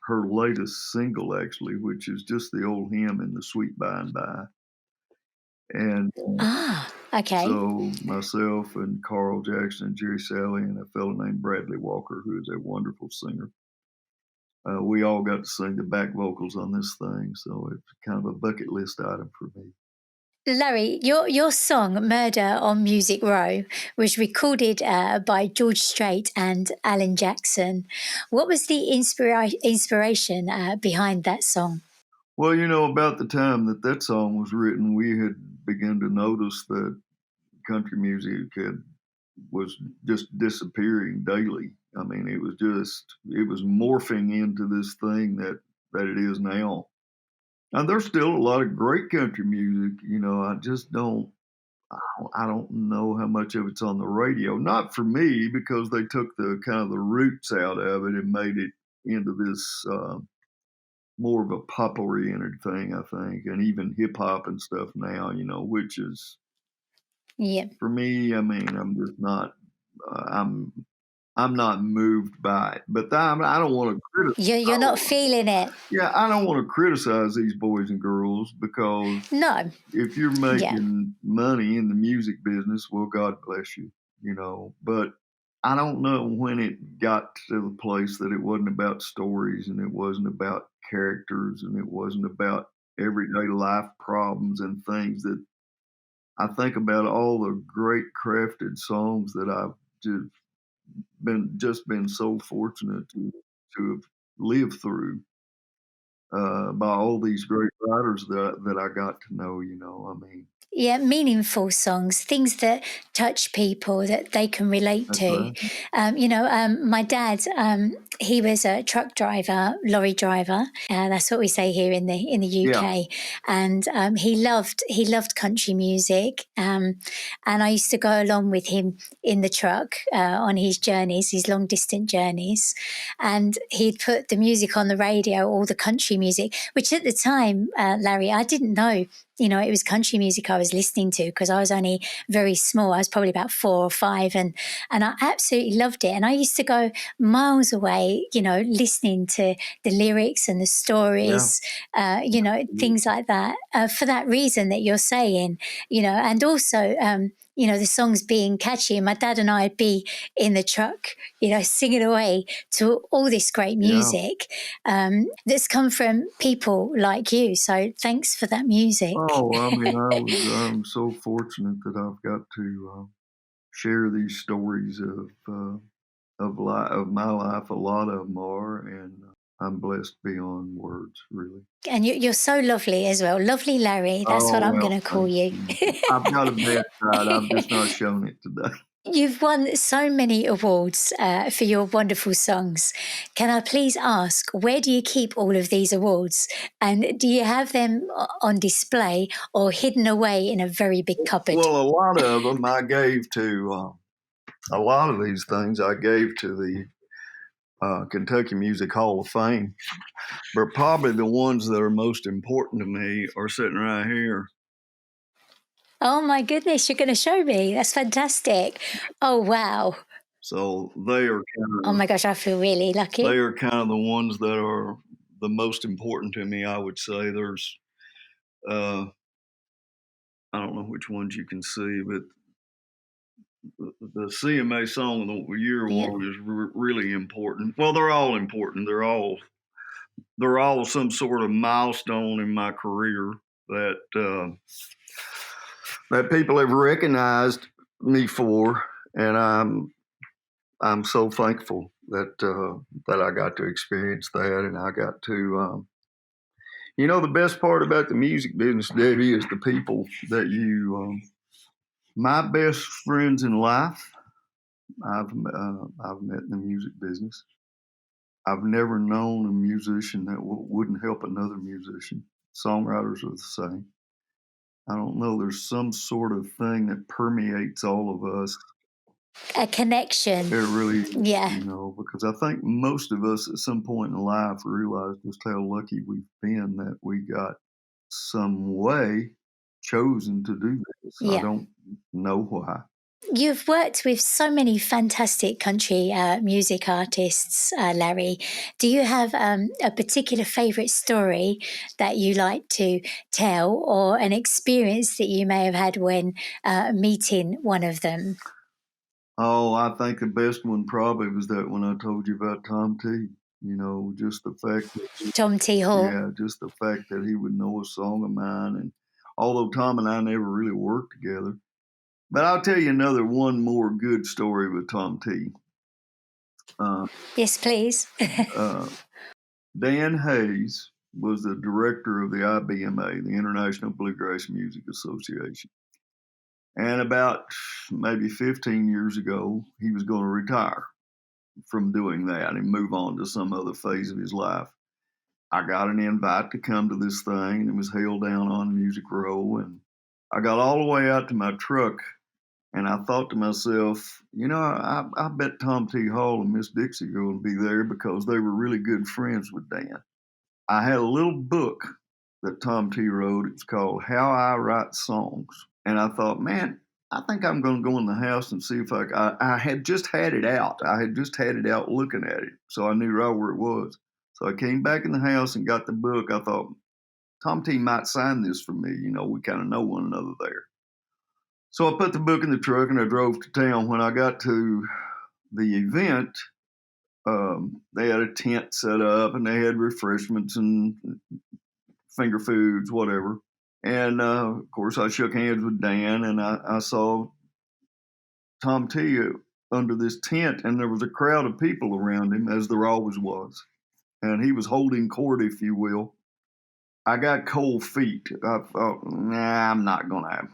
her latest single, actually, which is just the old hymn in the Sweet By and By. And okay. So myself and Carl Jackson and Jerry Salley and a fellow named Bradley Walker, who is a wonderful singer, we all got to sing the back vocals on this thing. So it's kind of a bucket list item for me. Larry, your song "Murder on Music Row" was recorded by George Strait and Alan Jackson. What was the inspiration behind that song? Well, about the time that song was written, we had begun to notice that country music was just disappearing daily. I mean, it was morphing into this thing that it is now. And there's still a lot of great country music. I just I don't know how much of it's on the radio. Not for me, because they took the kind of the roots out of it and made it into this more of a pop-oriented thing, I think, and even hip hop and stuff now. Which is, Yeah. for me, I mean, I'm just not. I'm not moved by it, but I don't want to criticize. You're not feeling it. Yeah, I don't want to criticize these boys and girls, because No. if you're making money in the music business, well, God bless you, But I don't know when it got to the place that it wasn't about stories, and it wasn't about characters, and it wasn't about everyday life problems and things. That I think about all the great crafted songs that I've just been so fortunate to have lived through by all these great writers that I got to know. I mean, Yeah, meaningful songs, things that touch people that they can relate that's to. right. My dad, he was a truck driver, lorry driver. That's what we say here in the UK. And he loved country music. And I used to go along with him in the truck on his journeys, his long distance journeys. And he'd put the music on the radio, all the country music, which at the time, Larry, I didn't know. It was country music I was listening to, because I was only very small. I was probably about 4 or 5, and I absolutely loved it. And I used to go miles away, listening to the lyrics and the stories, things like that, for that reason that you're saying, and also, the songs being catchy. And my dad and I'd be in the truck, singing away to all this great music that's come from people like you. So thanks for that music. Oh, I mean, I'm so fortunate that I've got to share these stories of my life. A lot of them are, and I'm blessed beyond words, really. And you're so lovely as well. Lovely Larry. That's what I'm going to call you. I've got a bad side. I've just not shown it today. You've won so many awards for your wonderful songs. Can I please ask, where do you keep all of these awards? And do you have them on display or hidden away in a very big cupboard? Well, a lot of them I gave to, a lot of these things I gave to the Kentucky Music Hall of Fame. But probably the ones that are most important to me are sitting right here. Oh my goodness, you're going to show me. That's fantastic. Oh, wow. So they are kind of, oh my gosh, I feel really lucky. They are kind of the ones that are the most important to me, I would say. There's, I don't know which ones you can see, but the CMA Song of the Year award is really important. Well, they're all important. They're all some sort of milestone in my career that that people have recognized me for, and I'm so thankful that I got to experience that, and I got to. The best part about the music business, Debbie, is the people that you. My best friends in life, I've met in the music business. I've never known a musician that wouldn't help another musician. Songwriters are the same. I don't know. There's some sort of thing that permeates all of us. A connection. It really is, yeah. Because I think most of us at some point in life realize just how lucky we've been that we got some way chosen to do this. Yeah. I don't know why. You've worked with so many fantastic country music artists, Larry. Do you have a particular favourite story that you like to tell, or an experience that you may have had when meeting one of them? Oh, I think the best one probably was that one I told you about Tom T. Just the fact that Tom T. Hall. Yeah, just the fact that he would know a song of mine, and although Tom and I never really worked together. But I'll tell you one more good story with Tom T. Yes, please. Dan Hayes was the director of the IBMA, the International Bluegrass Music Association. And about maybe 15 years ago, he was going to retire from doing that and move on to some other phase of his life. I got an invite to come to this thing, and it was held down on Music Row. And I got all the way out to my truck, and I thought to myself, you know, I bet Tom T. Hall and Miss Dixie are going to be there because they were really good friends with Dan. I had a little book that Tom T. wrote. It's called How I Write Songs. And I thought, man, I think I'm going to go in the house and see if I had just had it out. I had just had it out looking at it. So I knew right where it was. So I came back in the house and got the book. I thought, Tom T. might sign this for me. You know, we kind of know one another there. So I put the book in the truck and I drove to town. When I got to the event, they had a tent set up and they had refreshments and finger foods, whatever. And of course, I shook hands with Dan, and I saw Tom T. under this tent, and there was a crowd of people around him, as there always was. And he was holding court, if you will. I got cold feet. I thought, nah, I'm not gonna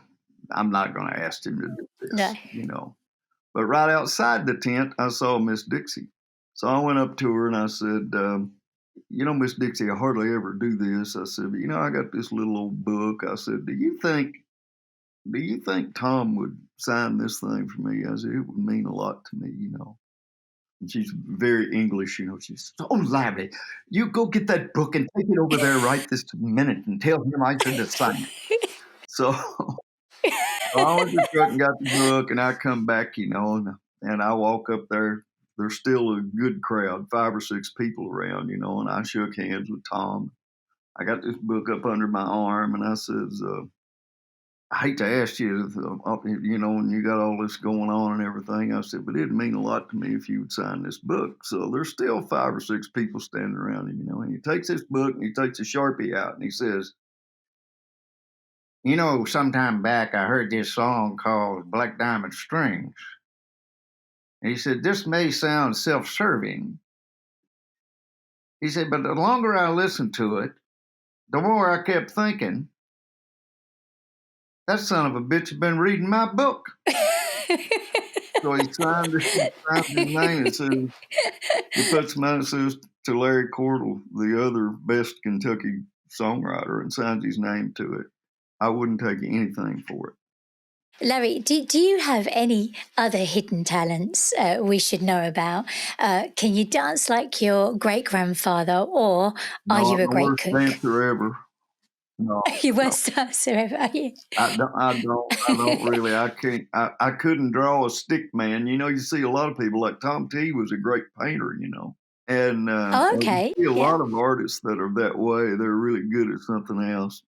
ask him to do this, No. you know. But right outside the tent, I saw Miss Dixie. So I went up to her and I said, you know, Miss Dixie, I hardly ever do this. I said, you know, I got this little old book. I said, do you think Tom would sign this thing for me? I said, it would mean a lot to me, you know. And she's very English, you know. She's so lively. You go get that book and take it over there right this minute and tell him I should have signed it. So I went to the truck and got the book, and I come back, you know, and I walk up there. There's still a good crowd, 5 or 6 people around, you know, and I shook hands with Tom. I got this book up under my arm, and I says, I hate to ask you, you know, when you got all this going on and everything, I said, but it'd mean a lot to me if you would sign this book. So there's still 5 or 6 people standing around him, you know, and he takes this book and he takes a Sharpie out and he says, you know, sometime back I heard this song called Black Diamond Strings. And he said, this may sound self-serving. He said, but the longer I listened to it, the more I kept thinking, that son of a bitch has been reading my book. So he signed his name and says, he puts mine, says to Larry Cordle, the other best Kentucky songwriter, and signs his name to it. I wouldn't take anything for it. Larry, do you have any other hidden talents we should know about? Can you dance like your great-grandfather, or are you a great cook? I'm the worst dancer ever. No, You worst dancer ever, are you? I don't really. I can't. I couldn't draw a stick man. You know, you see a lot of people like Tom T. was a great painter. You know, and Okay, you see a lot of artists that are that way. They're really good at something else.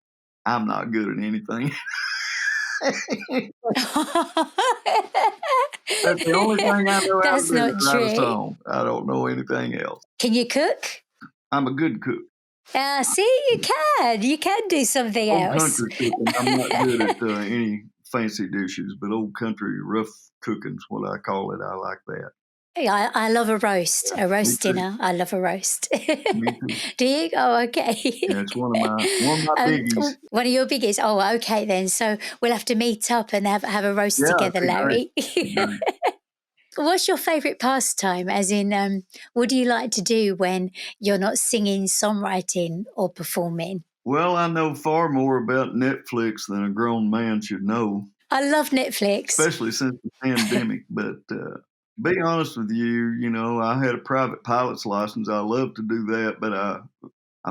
I'm not good at anything. That's the only thing I know how to do is write a song. I don't know anything else. Can you cook? I'm a good cook. See, you can. You can do something else. Country cooking. I'm not good at any fancy dishes, but old country rough cooking's what I call it. I like that. I love a roast, a roast dinner. I love a roast. Me too. Do you? Oh, okay. Yeah, it's one of my biggies. One of your biggies. Oh, okay then. So we'll have to meet up and have a roast together, Larry. What's your favourite pastime? As in, what do you like to do when you're not singing, songwriting, or performing? Well, I know far more about Netflix than a grown man should know. I love Netflix, especially since the pandemic. But be honest with you, you know, I had a private pilot's license. I love to do that, but I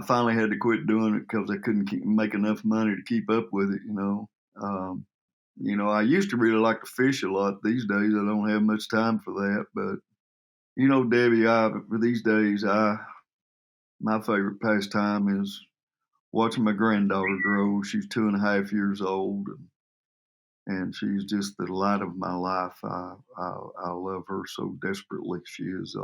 finally had to quit doing it because I couldn't make enough money to keep up with it. You know, I used to really like to fish a lot. These days, I don't have much time for that. But you know, Debbie, these days, my favorite pastime is watching my granddaughter grow. She's 2.5 years old, and she's just the light of my life. I love her so desperately. She is.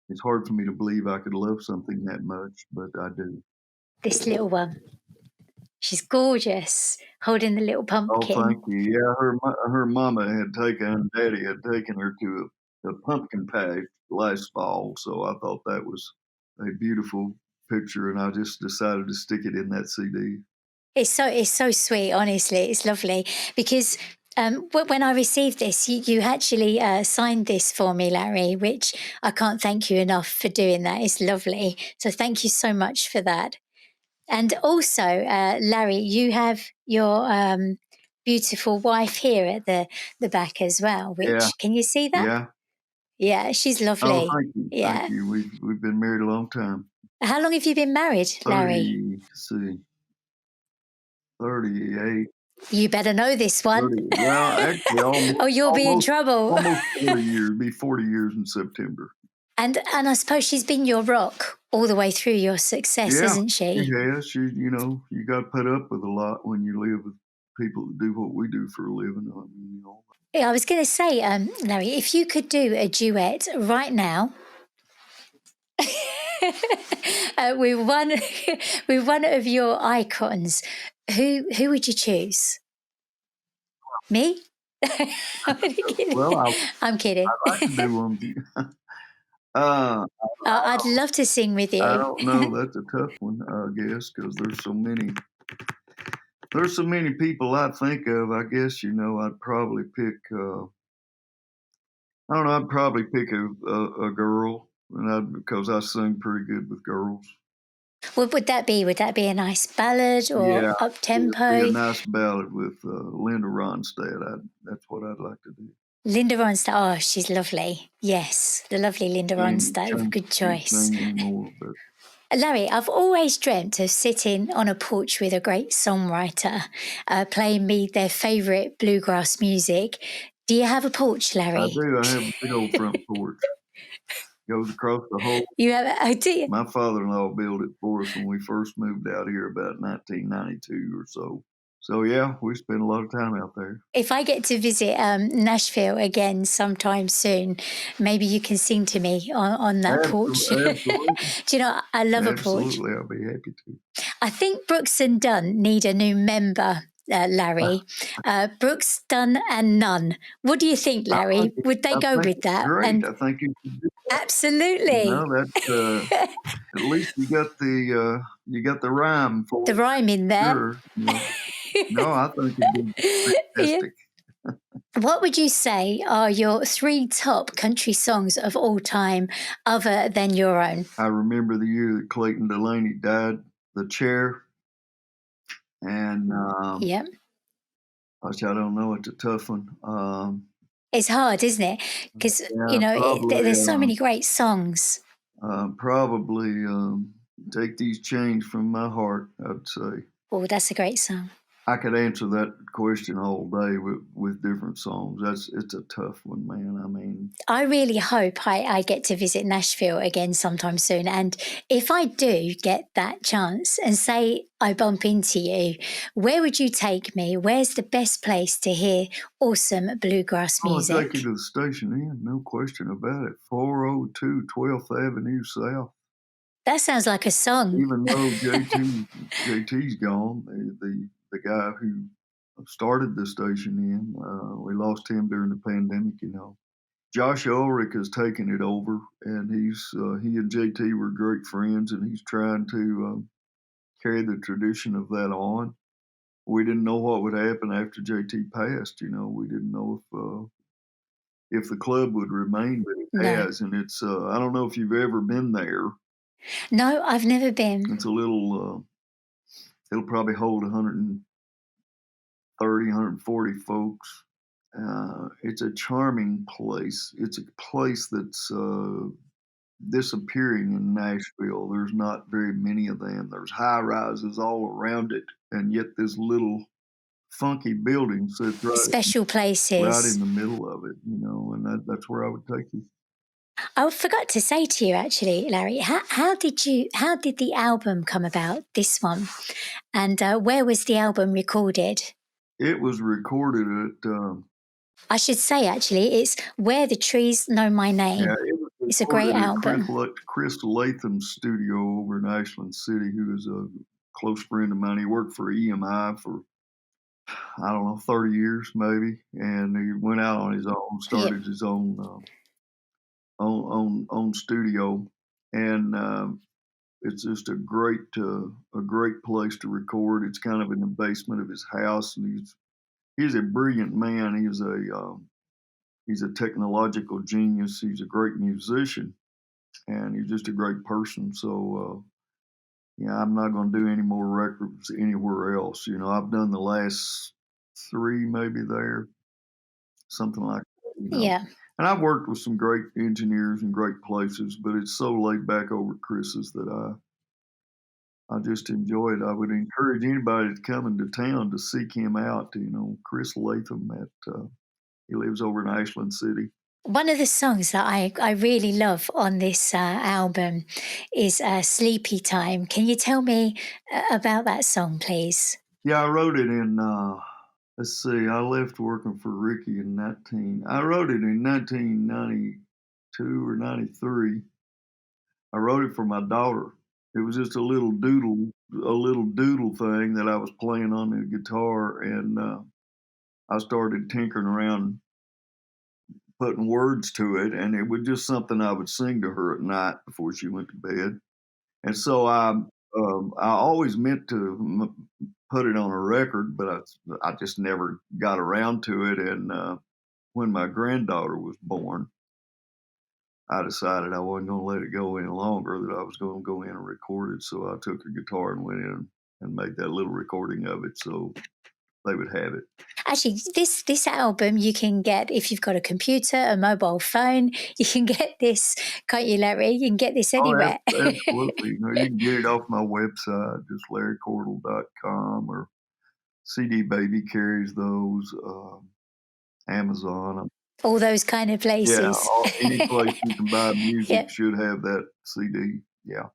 It's hard for me to believe I could love something that much, but I do. This little one. She's gorgeous, holding the little pumpkin. Oh, thank you. Yeah, her mama had taken, Daddy had taken her to a pumpkin patch last fall, so I thought that was a beautiful picture, and I just decided to stick it in that CD. It's so sweet, honestly. It's lovely because when I received this, you actually signed this for me, Larry, which I can't thank you enough for doing that. It's lovely. So thank you so much for that. And also, Larry, you have your beautiful wife here at the back as well, which, Yeah. can you see that? Yeah. Yeah, she's Oh, lovely. thank you. Yeah. Thank you. We've been married a long time. How long have you been married, Larry? 38. You better know this one. 30, well, actually, almost. Oh, you'll be in trouble. Almost 40 years. It'll be 40 years in September. And I suppose she's been your rock all the way through your success, isn't she? Yeah, you got to put up with a lot when you live with people that do what we do for a living. I mean, Yeah, I was going to say, Larry, if you could do a duet right now with one of your icons, who would you choose? Me? Well, I'm kidding. I'd like to do one. I'd love to sing with you. I don't know. That's a tough one, I guess, because there's so many. There's so many people I think of. I guess I'd probably pick. I don't know. I'd probably pick a girl, because I sing pretty good with girls. What would that be? Would that be a nice ballad or up tempo? It'd be a nice ballad with Linda Ronstadt. That's what I'd like to do. Linda Ronstadt. Oh, she's lovely. Yes, the lovely Linda Ronstadt. Good choice. Larry, I've always dreamt of sitting on a porch with a great songwriter, playing me their favourite bluegrass music. Do you have a porch, Larry? I do. I have a big old front porch. Goes across the whole. You have? Oh, do you? My father-in-law built it for us when we first moved out here about 1992 or so. So yeah, we spend a lot of time out there. If I get to visit Nashville again sometime soon, maybe you can sing to me on that porch. Absolutely. Do you know, I love a porch. Absolutely, I'll be happy to. I think Brooks and Dunn need a new member, Larry. Brooks, Dunn and Nunn. What do you think, Larry? Would they go with that? Great. And I think you should do that. Absolutely. That's at least you got the rhyme for the rhyme in there. Sure. No, I think it'd be fantastic. Yeah. What would you say are your 3 top country songs of all time other than your own? I remember the year that Clayton Delaney died, The Chair. And yep. Which I don't know, it's a tough one. It's hard, isn't it? Because, there's so many great songs. Probably Take These Chains From My Heart, I'd say. Oh, that's a great song. I could answer that question all day with different songs. It's a tough one, man. I mean, I really hope I get to visit Nashville again sometime soon. And if I do get that chance and say I bump into you, where would you take me? Where's the best place to hear awesome bluegrass music? I'll take you to the station Inn, no question about it. 402 12th Avenue South. That sounds like a song. Even though JT's gone, the guy who started the station Inn, we lost him during the pandemic, Josh Ulrich has taken it over, and he and JT were great friends, and he's trying to carry the tradition of that on. We didn't know what would happen after JT passed. We didn't know if the club would remain, but it has, and it's. I don't know if you've ever been there. No, I've never been. It's a little. It'll probably hold 130, 140 folks. It's a charming place. It's a place that's disappearing in Nashville. There's not very many of them. There's high rises all around it, and yet this little funky building sits right special places right in the middle of it, and that's where I would take you. I forgot to say to you, actually, Larry, how did the album come about, this one? And where was the album recorded? It was recorded at... I should say, actually, it's Where the Trees Know My Name. Yeah, it's a great album. Chris Latham's studio over in Ashland City, who is a close friend of mine. He worked for EMI for, I don't know, 30 years maybe. And he went out on his own, started his own... own studio, and it's just a great place to record. It's kind of in the basement of his house, and he's a brilliant man. He's a technological genius. He's a great musician, and he's just a great person. So yeah, I'm not going to do any more records anywhere else. You know, I've done the last 3 maybe there, something like that. You know. Yeah. And I've worked with some great engineers and great places, but it's so laid back over at Chris's that I just enjoy it. I would encourage anybody to come into town to seek him out. You know, Chris Latham he lives over in Ashland City. One of the songs that I really love on this album is Sleepy Time. Can you tell me about that song, please? Yeah, I wrote it in, let's see, I left working for Ricky I wrote it in 1992 or 93. I wrote it for my daughter. It was just a little doodle thing that I was playing on the guitar, and I started tinkering around, putting words to it, and it was just something I would sing to her at night before she went to bed. And so I always meant to put it on a record, but I just never got around to it. And when my granddaughter was born, I decided I wasn't going to let it go any longer, that I was going to go in and record it. So I took the guitar and went in and made that little recording of it so they would have it. Actually, this album you can get if you've got a computer, a mobile phone. You can get this, can't you, Larry? You can get this anywhere. Oh, absolutely. You know, you can get it off my website, just larrycordle.com, or CD Baby carries those, Amazon. All those kind of places. Yeah, any place you can buy music Yep. should have that CD. Yeah.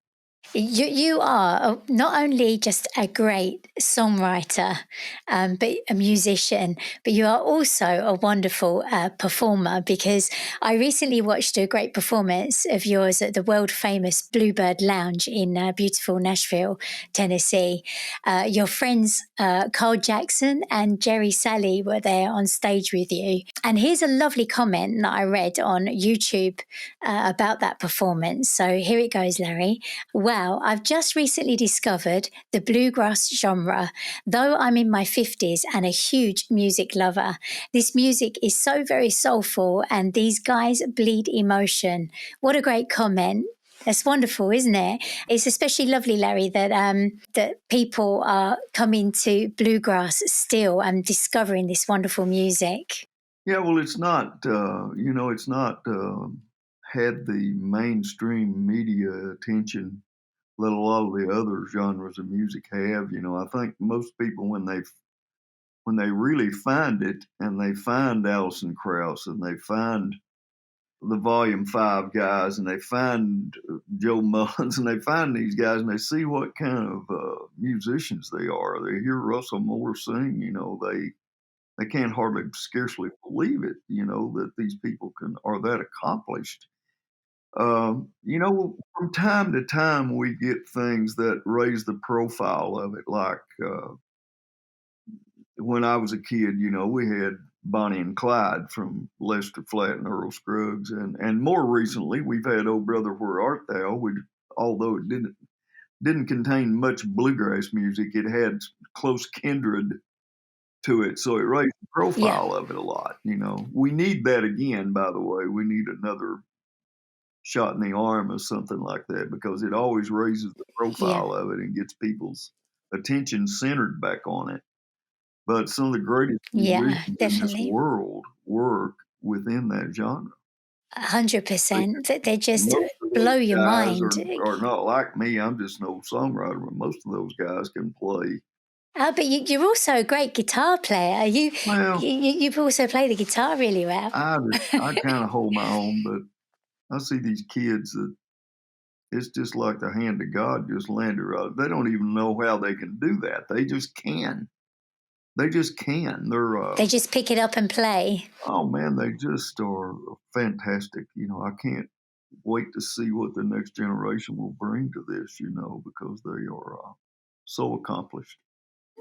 You are not only just a great songwriter, but a musician, but you are also a wonderful performer, because I recently watched a great performance of yours at the world famous Bluebird Lounge in beautiful Nashville, Tennessee. Your friends Carl Jackson and Jerry Salley were there on stage with you. And here's a lovely comment that I read on YouTube about that performance. So here it goes, Larry. Wow, I've just recently discovered the bluegrass genre. Though I'm in my 50s and a huge music lover, this music is so very soulful, and these guys bleed emotion. What a great comment. That's wonderful, isn't it? It's especially lovely, Larry, that that people are coming to bluegrass still and discovering this wonderful music. Yeah, well, it's not, it's not had the mainstream media attention that a lot of the other genres of music have. You know, I think most people, when they really find it, and they find Alison Krauss, and they find the Volume 5 guys, and they find Joe Mullins, and they find these guys, and they see what kind of musicians they are. They hear Russell Moore sing, you know, they can't scarcely believe it, you know, that these people are that accomplished. You know, from time to time, we get things that raise the profile of it. Like when I was a kid, you know, we had Bonnie and Clyde from Lester Flatt and Earl Scruggs, and more recently, we've had Oh Brother Where Art Thou. Although it didn't contain much bluegrass music, it had close kindred to it, so it raised the profile of it a lot. You know, we need that again. By the way, we need another shot in the arm or something like that, because it always raises the profile of it and gets people's attention centered back on it. But some of the greatest musicians in this world work within that genre. 100%. They just blow your mind. Are not like me. I'm just an old songwriter, but most of those guys can play. But you're also a great guitar player. You've also played the guitar really well. I kind of hold my own, but I see these kids that it's just like the hand of God just landed right. They don't even know how they can do that. They just can. They just can. They just pick it up and play. Oh man, they just are fantastic. You know, I can't wait to see what the next generation will bring to this, you know, because they are so accomplished.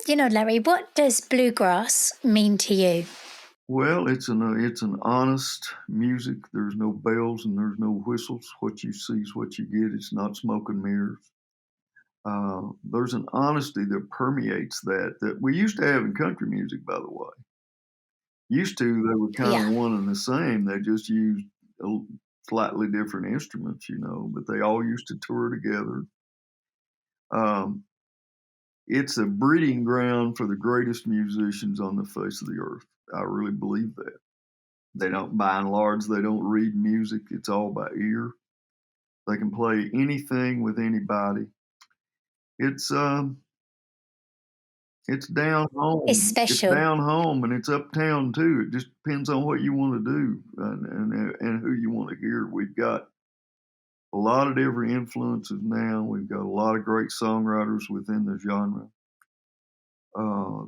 You know, Larry, what does bluegrass mean to you? Well, it's an honest music. There's no bells and there's no whistles. What you see is what you get. It's not smoke and mirrors. there's an honesty that permeates that we used to have in country music, by the way. Used to, they were kind of Yeah. one and the same. They just used slightly different instruments, but they all used to tour together. Um, it's a breeding ground for the greatest musicians on the face of the earth. I really believe that. They don't, by and large, they don't read music. It's all by ear. They can play anything with anybody. It's down It's home. It's special. down home, and it's uptown too. It just depends on what you want to do and who you want to hear. We've got a lot of different influences now. We've got a lot of great songwriters within the genre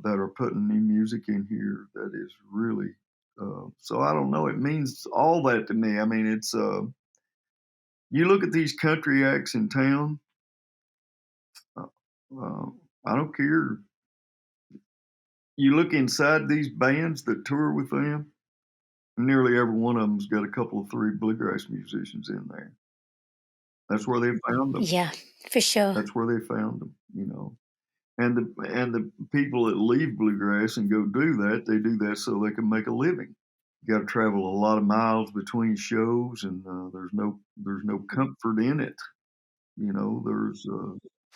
that are putting new music in here that is really. So I don't know. It means all that to me. I mean, it's you look at these country acts in town. I don't care. You look inside these bands that tour with them. Nearly every one of them's got a couple of three bluegrass musicians in there. That's where they found them. Yeah, for sure. That's where they found them. And the people that leave bluegrass and go do that, they do that so they can make a living. You got to travel a lot of miles between shows, and there's no comfort in it. There's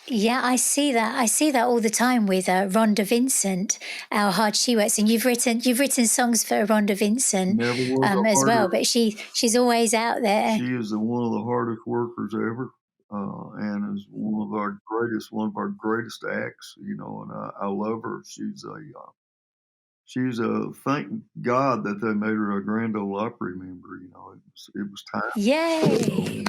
Yeah, I see that. I see that all the time with Rhonda Vincent, how hard she works. And you've written songs for Rhonda Vincent never was a as well, harder. but she's always out there. She is one of the hardest workers ever, and is one of our greatest acts. And I love her. She's a thank God that they made her a Grand Ole Opry member. It was time. Yay!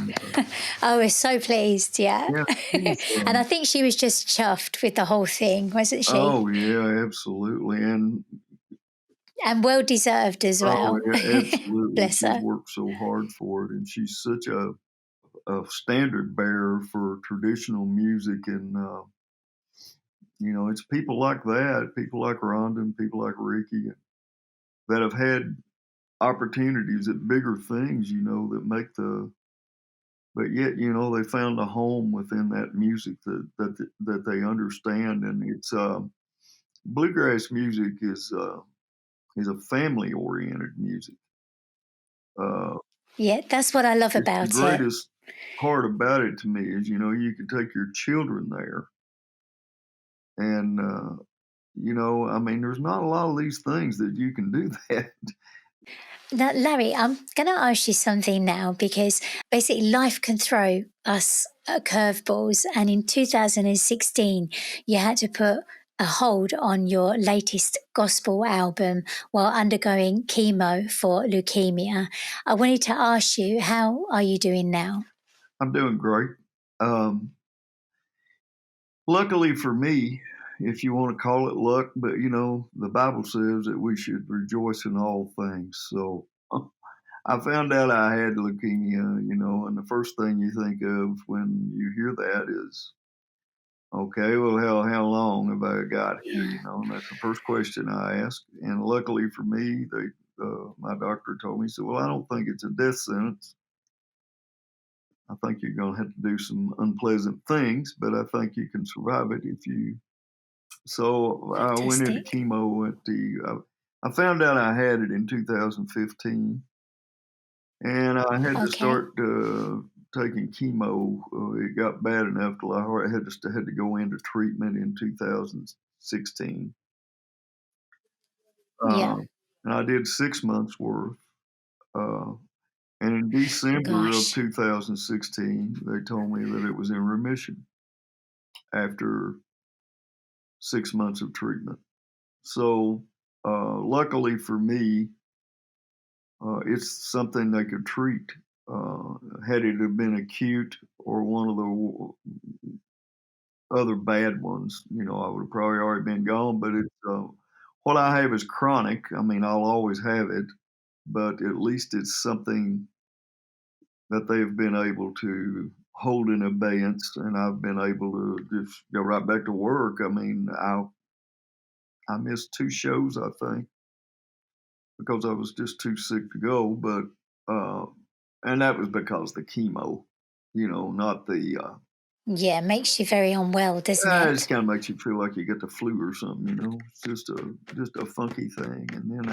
I was so pleased. Yeah, Yeah, and I think she was just chuffed with the whole thing, wasn't she? oh yeah, absolutely, and well deserved as well. oh yeah, absolutely. Bless She's her. worked so hard for it, and she's such a standard bearer for traditional music, and it's people like that, people like Rhonda, and people like Ricky, that have had opportunities at bigger things, that make but yet, they found a home within that music that they understand, and it's bluegrass music is a family oriented music. Yeah, that's what I love It's the about it. greatest part about it to me is, you can take your children there, and I mean, there's not a lot of these things that you can do that. Now, Larry, I'm going to ask you something now because basically life can throw us curveballs. And in 2016, you had to put a hold on your latest gospel album while undergoing chemo for leukemia. I wanted to ask you, how are you doing now? I'm doing great. Luckily for me, if you want to call it luck, but the Bible says that we should rejoice in all things. So I found out I had leukemia, and the first thing you think of when you hear that is, okay, well, how long have I got here? And that's the first question I ask. And luckily for me, my doctor told me, he said, well, I don't think it's a death sentence. I think you're going to have to do some unpleasant things, but I think you can survive it if you. So I went into chemo I found out I had it in 2015, and I had to start taking chemo. It got bad enough till I had to go into treatment in 2016. Yeah. And I did 6 months worth. And in December of 2016, they told me that it was in remission after 6 months of treatment. So, luckily for me, it's something they could treat. Had it have been acute or one of the other bad ones, I would have probably already been gone. But it's what I have is chronic. I mean, I'll always have it, but at least it's something that they've been able to hold in abeyance, and I've been able to just go right back to work. I mean, I missed 2 shows, I think, because I was just too sick to go. But and that was because the chemo, not the Yeah, makes you very unwell, doesn't It it? just kind of makes you feel like you get the flu or something, you know. It's just a funky thing. And then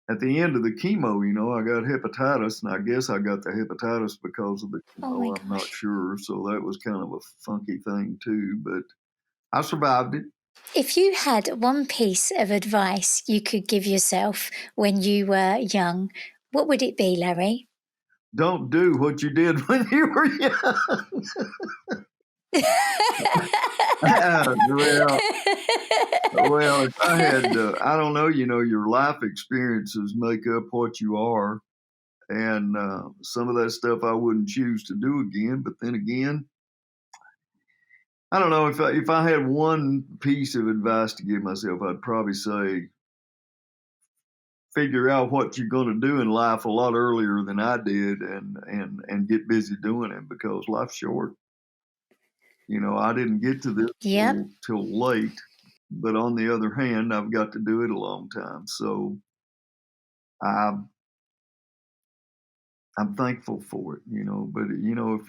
at the end of the chemo, you know, I got hepatitis, and I guess I got the hepatitis because of the Oh my chemo. I'm not gosh. sure. So that was kind of a funky thing too, but I survived it. If you had one piece of advice you could give yourself when you were young, what would it be, Larry? Don't do what you did when you were young. Well, if I had, I don't know, you know, your life experiences make up what you are. And some of that stuff I wouldn't choose to do again. But then again, I don't know, if I had one piece of advice to give myself, I'd probably say figure out what you're going to do in life a lot earlier than I did, and get busy doing it, because life's short. You know, I didn't get to this Yep. till late, but on the other hand, I've got to do it a long time. So I'm thankful for it, you know. But you know,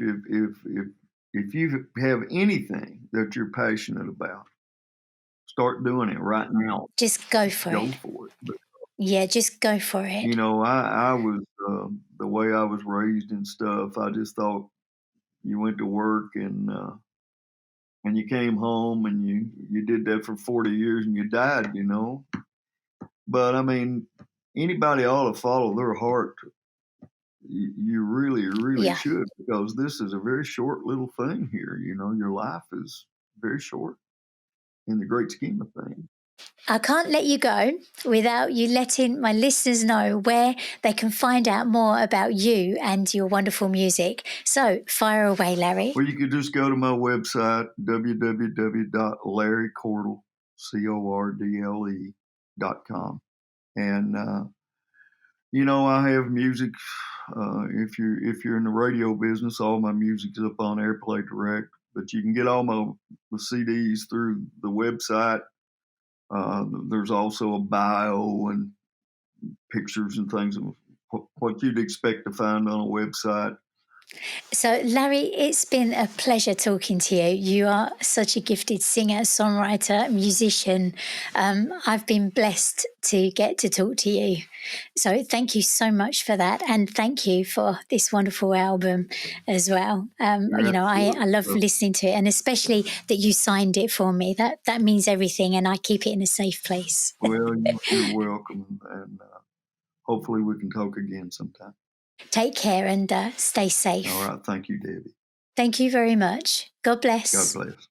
if you have anything that you're passionate about, start doing it right now. Just go for Go it. for it. But, Yeah, just go for you it. know, I was the way I was raised and stuff. I just thought you went to work and you came home and you did that for 40 years and you died, you know. But I mean, anybody ought to follow their heart. You really, really Yeah. should, because this is a very short little thing here. You know, your life is very short in the great scheme of things. I can't let you go without you letting my listeners know where they can find out more about you and your wonderful music. So fire away, Larry. Well, you could just go to my website, www.larrycordle.com. And, you know, I have music. If you're in the radio business, all my music's up on Airplay Direct, but you can get all my CDs through the website. There's also a bio and pictures and things of what you'd expect to find on a website. So, Larry, it's been a pleasure talking to you. You are such a gifted singer, songwriter, musician. I've been blessed to get to talk to you. So thank you so much for that. And thank you for this wonderful album as well. You know, I love listening to it, and especially that you signed it for me. That means everything, and I keep it in a safe place. Well, you're welcome. And hopefully we can talk again sometime. Take care and stay safe. All right. Thank you, Debbie. Thank you very much. God bless. God bless.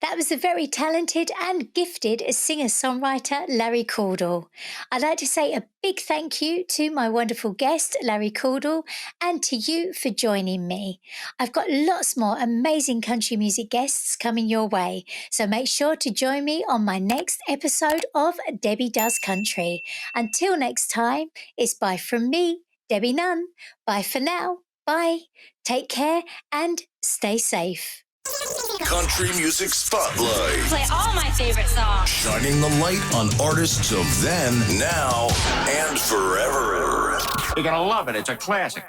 That was a very talented and gifted singer-songwriter, Larry Cordle. I'd like to say a big thank you to my wonderful guest, Larry Cordle, and to you for joining me. I've got lots more amazing country music guests coming your way, so make sure to join me on my next episode of Debbie Does Country. Until next time, it's bye from me, Debbie Nunn. Bye for now. Bye. Take care and stay safe. Country Music Spotlight. Play all my favorite songs. Shining the light on artists of then, now, and forever. You're gonna love it. It's a classic.